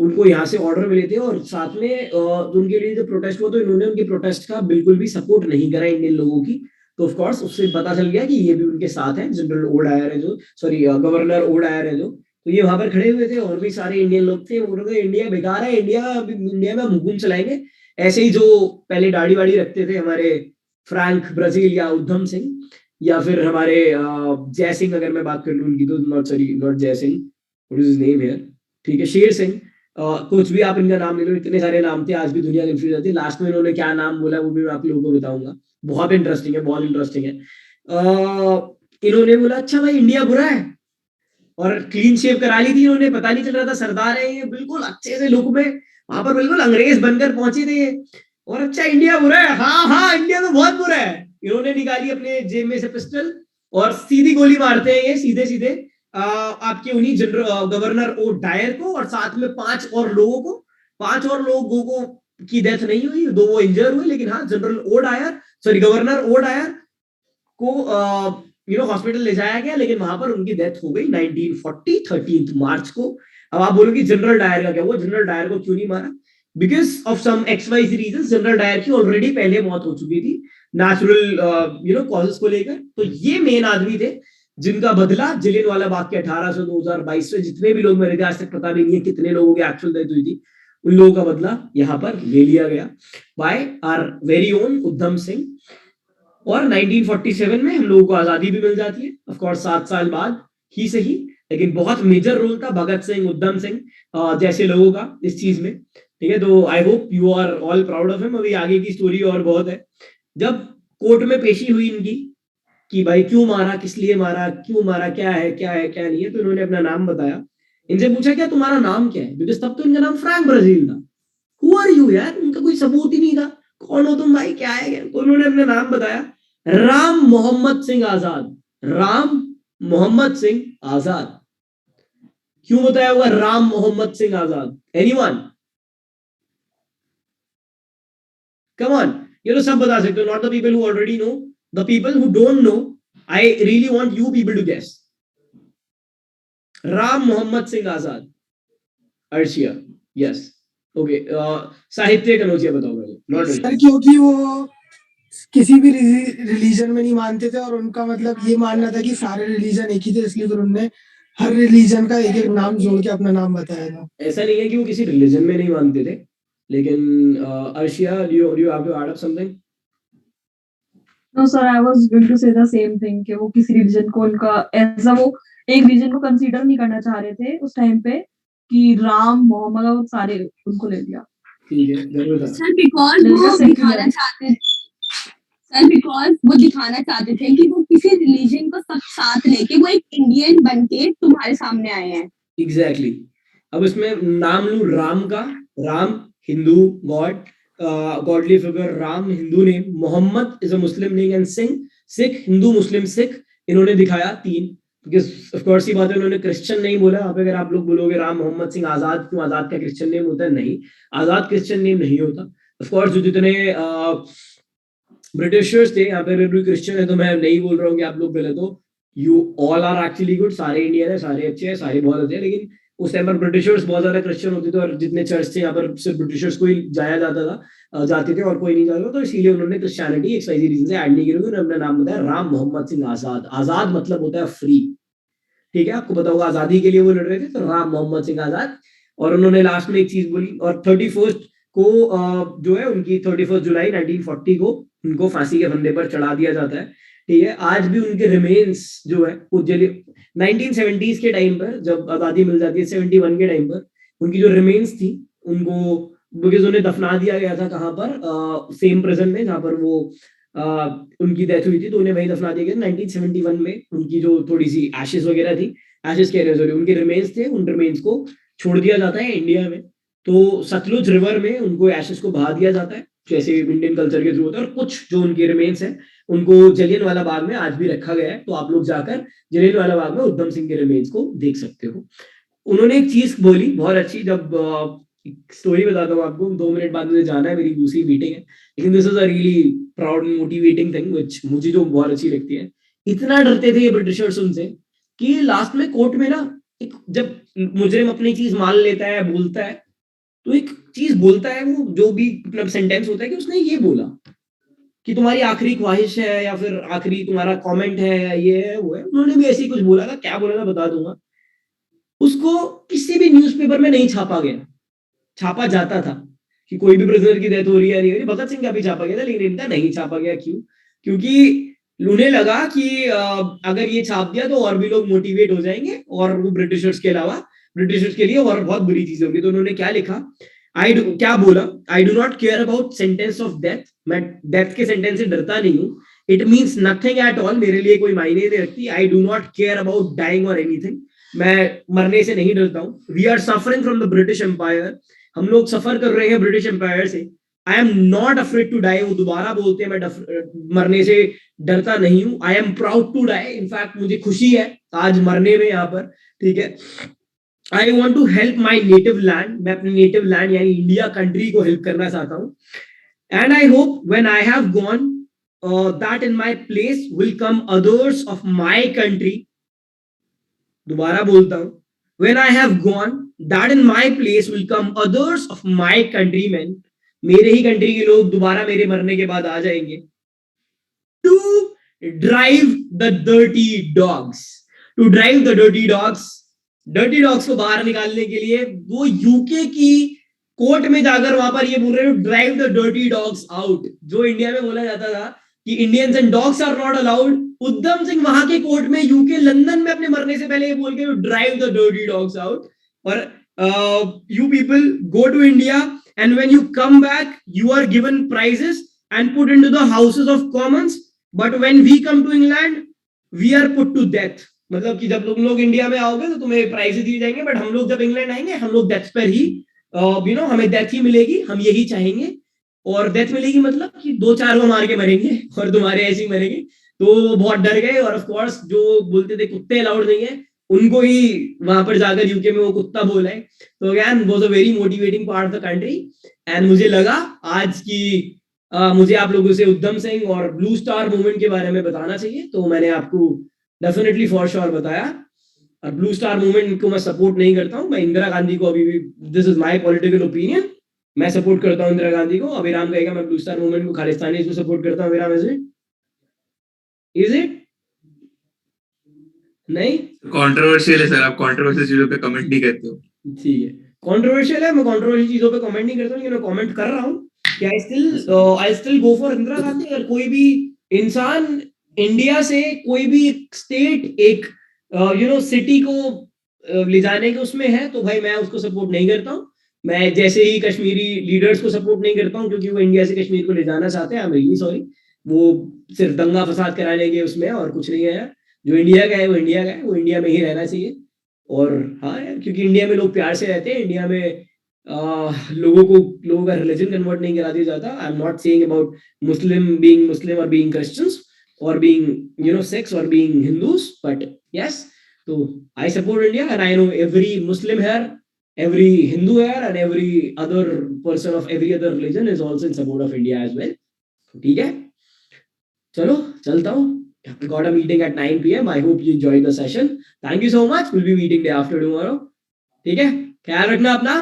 उनको यहाँ से ऑर्डर मिले थे और साथ में उनके लिए जो प्रोटेस्ट हुआ तो इन्होंने उनके प्रोटेस्ट का बिल्कुल भी सपोर्ट नहीं करा इंडियन लोगों की। तो ऑफ कोर्स उससे पता चल गया कि ये भी उनके साथ है, जनरल ओ डायर है जो, सॉरी गवर्नर ओ डायर है जो, तो ये वहां पर खड़े हुए थे और भी सारे इंडियन लोग थे। वो लोग इंडिया बेकार है, इंडिया में हुकुम चलाएंगे। ऐसे ही जो पहले दाढ़ी वाड़ी रखते थे हमारे फ्रैंक ब्राजील या उद्धम सिंह, या फिर हमारे जय सिंह, अगर मैं बात कर लूँ उनकी तो नॉट जय Singh, what is his name here, ठीक है, शेर सिंह, कुछ भी आप इनका नाम ले लो, इतने सारे नाम थे, आज भी दुनिया कंफ्यूज रहती है। लास्ट में इन्होंने क्या नाम बोला वो भी मैं आप लोगों को बताऊंगा, बहुत इंटरेस्टिंग है, बहुत इंटरेस्टिंग है। इन्होंने बोला अच्छा भाई इंडिया बुरा है, और क्लीन शेव करा ली थी इन्होंने, पता नहीं चल रहा था सरदार है ये, बिल्कुल अच्छे से लुक में वहां पर बिल्कुल अंग्रेज बनकर पहुंचे थे ये। और अच्छा इंडिया बुरा है, हाँ हाँ इंडिया तो बहुत बुरा है। इन्होंने निकाली अपने जेब में से पिस्टल और सीधी गोली मारते हैं ये सीधे सीधे आपके उन्हीं जनरल गवर्नर ओ डायर को, और साथ में 5 और लोगों को की डेथ नहीं हुई, 2 वो इंजर हुए, लेकिन हाँ general O'Dwyer, sorry governor O'Dwyer को हॉस्पिटल ले जाया गया, लेकिन वहां पर उनकी डेथ हो गई 1940 13 मार्च को। अब आप बोलोगे जनरल डायर का क्या हुआ, जनरल डायर को क्यों नहीं मारा? Because of some XYZ reason General Dyer की ऑलरेडी पहले मौत हो चुकी थी नेचुरल कॉजेस को लेकर। तो ये मेन आदमी थे जिनका बदला जलियांवाला बाग के 18 से 2022 में जितने भी लोग, मेरे को आज तक पता भी नहीं है कितने लोगों की एक्चुअल डेथ हुई थी, उन लोगों का बदला यहाँ पर ले लिया गया बाय आवर वेरी ओन उद्धम सिंह। और 1947 में हम लोगों को आजादी भी मिल जाती है, ऑफ कोर्स 7 साल बाद ही सही, लेकिन बहुत मेजर रोल था भगत सिंह, उद्धम सिंह जैसे लोगों का इस चीज में, ठीक है। तो I hope you are all proud of him. अभी आगे की स्टोरी और बहुत है। जब कोर्ट में पेशी हुई इनकी कि भाई क्यों मारा, किस लिए मारा, क्यों मारा, क्या है क्या नहीं है, तो इन्होंने अपना नाम बताया। इनसे पूछा क्या तुम्हारा नाम क्या है, बिकॉज तब तो इनका नाम फ्रैंक ब्राजील था। हु आर यू यार, उनका कोई सबूत ही नहीं था, कौन हो तुम भाई, क्या है। तो उन्होंने अपना नाम बताया, राम मोहम्मद सिंह आजाद। राम मोहम्मद सिंह आजाद। क्यों बताया हुआ Ram Mohammad Singh Azad? Anyone? Come on, ये तो सब बता सकते हो, not the people who already know, the people who don't know, I really want you people to guess. Ram Mohammad Singh Azad. Arshiya, yes, okay. Sahitya Kanaujia बताओ मुझे, नॉट सर क्योंकि वो किसी भी रिलीजन में नहीं मानते थे, और उनका मतलब ये मानना था कि सारे रिलीजन एक ही थे, इसलिए फिर उन्होंने हर रिलीजन का एक एक नाम जोड़ के अपना नाम बताया था। ऐसा नहीं है कि वो किसी रिलीजन में नहीं मानते थे, लेकिन Arshia, do you have to add up something? No sir, I was going to say the same thing कि वो किसी रिलीजन को उनका ऐसा वो एक रिलीजन को कंसीडर नहीं करना चाह रहे थे उस टाइम पे, कि राम मोहम्मद और सारे उनको ले लिया। ठीक है, जरूर था। सर बिकॉज वो दिखाना चाहते थे कि वो किसी रिलीजन को सब साथ लेके वो एक इंडियन बनके तुम्हारे सामने आए हैं। एग्जैक्टली। अब इसमें नाम लूं राम का, Ram Hindu god, godly figure, Ram Hindu name, Mohammad is a Muslim name, and Singh Sikh, Hindu Muslim Sikh इन्होंने दिखाया 3, बिकॉज ऑफ कोर्स ये बात है, उन्होंने क्रिश्चियन नहीं बोला। अब अगर आप लोग बोलोगे राम मोहम्मद सिंह आजाद क्यों, आजाद का क्रिश्चियन नेम होता है? नहीं, आजाद क्रिश्चियन नेम नहीं होता। ऑफ कोर्स जो जितने ब्रिटिशर्स थे, यहाँ पे भी क्रिश्चियन है, तो मैं नहीं बोल रहा हूँ कि आप लोग गलत हो, you all are actually good, सारे इंडियन है, सारे अच्छे हैं, सारे बहुत अच्छे हैं, लेकिन उस टाइम पर ब्रिटिशर्स बहुत ज्यादा क्रिश्चियन होते थे, और जितने चर्च थे यहाँ पर सिर्फ ब्रिटिशर्स को ही जाया जाता था, जाते थे और कोई नहीं जाता था, तो इसीलिए उन्होंने क्रिश्चियनिटी XYZ रीजन से ऐड नहीं की, उन्होंने अपना नाम बताया राम मोहम्मद सिंह आजाद। आजाद मतलब होता है फ्री, ठीक है, आपको पता होगा, आजादी के लिए वो लड़ रहे थे, तो राम मोहम्मद सिंह आजाद। और उन्होंने लास्ट में एक चीज बोली, और 31 को जो है उनकी 31 जुलाई 1940 को उनको फांसी के फंदे पर चढ़ा दिया जाता है, ठीक है। आज भी उनके रिमेन्स जो है 1970s के टाइम पर जब आजादी मिल जाती है, 71 के टाइम पर उनकी जो रिमेन्स थी उनको, बिकॉज उन्हें दफना दिया गया था कहाँ पर, सेम प्रिजन में जहाँ पर वो उनकी डेथ हुई थी, तो उन्हें वही दफना दिया गया। 1971 में उनकी जो थोड़ी सी एशेस वगैरह थी, एशेस कह रहे, सॉरी, उनके रिमेन्स थे, उन रिमेन्स को छोड़ दिया जाता है इंडिया में, तो सतलुज रिवर में उनको एशेस को बहा दिया जाता है, जैसे इंडियन कल्चर के थ्रू होता है। और कुछ जो उनके रिमेन्स हैं उनको जलियांवाला बाग में आज भी रखा गया है, तो आप लोग जाकर जलियांवाला बाग में उद्धम सिंह के रिमेन्स को देख सकते हो। उन्होंने एक चीज बोली बहुत अच्छी, जब स्टोरी बताता हूँ आपको, 2 मिनट बाद मुझे जाना है, मेरी दूसरी मीटिंग है, लेकिन this is a really proud and motivating thing which मुझे जो बहुत अच्छी लगती है। इतना डरते थे ये ब्रिटिशर्स उनसे कि लास्ट में कोर्ट में ना, जब मुजरिम अपनी चीज मान लेता है, बोलता है, तो एक चीज बोलता है वो, जो भी मतलब सेंटेंस होता है कि उसने ये बोला कि तुम्हारी आखिरी ख्वाहिश है या फिर आखिरी तुम्हारा कमेंट है या ये है वो है, उन्होंने भी ऐसे ही कुछ बोला था, क्या बोला था बता दूंगा। उसको किसी भी न्यूज़पेपर में नहीं छापा गया, छापा जाता था कि कोई भी प्रिजनर की डेथ हो रही है नहीं हो रही। भगत सिंह का भी छापा गया था, लेकिन इनका नहीं छापा गया। क्यों? क्योंकि उन्हें लगा कि अगर ये छाप दिया तो और भी लोग मोटिवेट हो जाएंगे और वो ब्रिटिशर्स के अलावा ब्रिटिशर्स के लिए और बहुत बुरी चीजें होंगी। तो उन्होंने क्या लिखा, क्या बोला, I do not care about sentence of death, मैं डेथ के सेंटेंस से डरता नहीं हूँ। It means nothing at all, मेरे लिए कोई मायने नहीं रखती। I do not care about dying और एनीथिंग, मैं मरने से नहीं डरता हूँ। We are suffering from the British empire, हम लोग सफर कर रहे हैं ब्रिटिश एम्पायर से। I am not afraid to die, वो दोबारा बोलते हैं मैं मरने से डरता नहीं हूं। I am proud to die, in fact मुझे खुशी है आज मरने में यहाँ पर, ठीक है। I want to help my native land, मैं अपने नेटिव लैंड यानी इंडिया कंट्री को हेल्प करना चाहता हूँ। And I hope when I have gone that in my place will come others of my country. दोबारा बोलता हूँ, when I have gone, that in my place will come others of my countrymen, मेरे ही country के लोग दोबारा मेरे मरने के बाद आ जाएंगे, to drive the dirty dogs, to drive the dirty dogs, dirty dogs को बाहर निकालने के लिए वो यूके की कोर्ट में जाकर वहां पर ये बोल रहे हो drive the dirty dogs out. जो इंडिया में बोला जाता था कि Indians and dogs are not allowed, Udham Singh वहां के कोर्ट में यूके लंदन में अपने मरने से पहले ये बोल के drive the dirty dogs out. और you people go to India and when you come back you are given prizes and put into the houses of commons, but when we come to England we are put to death. मतलब कि जब तुम लोग India में आओगे तो तुम्हें prices दिए जाएंगे, बट हम लोग जब इंग्लैंड आएंगे हम लोग डेथ पर ही हमें डेथ ही मिलेगी, हम यही चाहेंगे। और डेथ मिलेगी मतलब कि 2-4 को मार के मरेंगे और तुम्हारे ऐसे ही मरेंगे। तो वो बहुत डर गए और ऑफ कोर्स जो बोलते थे कुत्ते अलाउड नहीं है, उनको ही वहां पर जाकर यूके में वो कुत्ता बोला है। तो again was a very motivating part of the country. And मुझे लगा आज की मुझे आप लोगों से उद्धम सिंह और ब्लू स्टार मूवमेंट के बारे में बताना चाहिए, तो मैंने आपको डेफिनेटली फॉर श्योर बताया। और ब्लू स्टार मूवमेंट को मैं सपोर्ट नहीं करता हूं, मैं इंदिरा गांधी को अभी भी, this is my political opinion, मैं सपोर्ट करता हूं इंदिरा गांधी को। अभिराम कहेगा मैं ब्लू स्टार मूवमेंट को खालिस्तानी को सपोर्ट करता हूं। अभिराम इज इट नहीं? कंट्रोवर्शियल है सर, आप कंट्रोवर्शियल चीजों पे कमेंट नहीं करते हो। ठीक है, कंट्रोवर्शियल है, मैं कंट्रोवर्शियल चीजों पे कमेंट नहीं करता हूं, लेकिन मैं कमेंट कर रहा हूं कि I still go for Indira Gandhi. अगर कोई भी इंसान इंडिया से कोई भी स्टेट एक सिटी को ले जाने के उसमें है तो भाई मैं उसको सपोर्ट नहीं करता हूँ। मैं जैसे ही कश्मीरी लीडर्स को सपोर्ट नहीं करता हूँ क्योंकि वो इंडिया से कश्मीर को ले जाना चाहते हैं। आई एम रियली सॉरी, वो सिर्फ दंगा फसाद कराने के उसमें और कुछ नहीं है यार। जो इंडिया का है वो इंडिया का है, वो इंडिया में ही रहना चाहिए। और हाँ यार, क्योंकि इंडिया में लोग प्यार से रहते हैं, इंडिया में लोगों का रिलीजन कन्वर्ट नहीं करा दिया जाता। I am not saying about Muslim और being Christians or being Sikhs or being Hindus, but yes, so I support India and I know every Muslim here, every Hindu here and every other person of every other religion is also in support of India as well. ठीक है, चलो चलता हूँ। Got a meeting at 9 PM. I hope you enjoyed the session. Thank you so much. We'll be meeting day after tomorrow. ठीक है, ख्याल रखना अपना।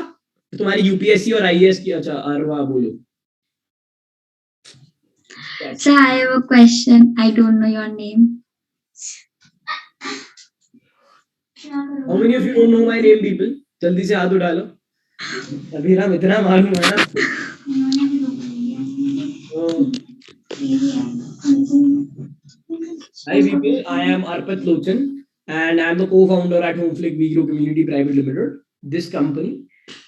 तुम्हारी यूपीएससी और आईएएस की, अच्छा अरवा बोलो। Sir, I have a question. I don't know your name. How many of you don't know my name, people? जल्दी से हाथ उठा लो। अभिराम इतना मालूम है ना। Hi people, I am Arpit Lochan and I am the co-founder at HomeFlick Vigro Community Private Limited. This company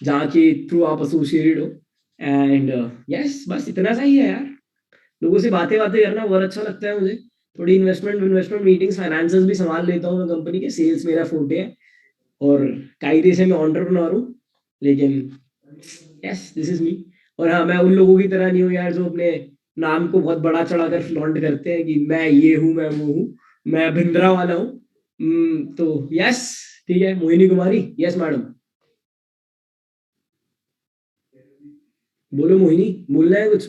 जहाँ के थ्रू आप एसोसिएटेड हो। एंड यस, बस इतना सा ही है यार। लोगों से बातें करना बहुत अच्छा लगता है मुझे। थोड़ी इन्वेस्टमेंट मीटिंग्स, फाइनेंसेस भी संभाल लेता हूँ मैं कंपनी के। सेल्स मेरा फोटे है और कायदे से मैं एंटरप्रेन्योर हूँ, लेकिन यस दिस इज मी। और हाँ, मैं उन लोगों की तरह नहीं हूँ यार जो अपने नाम को बहुत बड़ा चढ़ाकर फ्लॉन्ट करते हैं कि मैं ये हूँ, मैं वो हूँ, मैं भिंद्रा वाला हूँ। तो यस ठीक है, मोहिनी कुमारी, यस मैडम बोलो। मोहिनी बोलना है कुछ?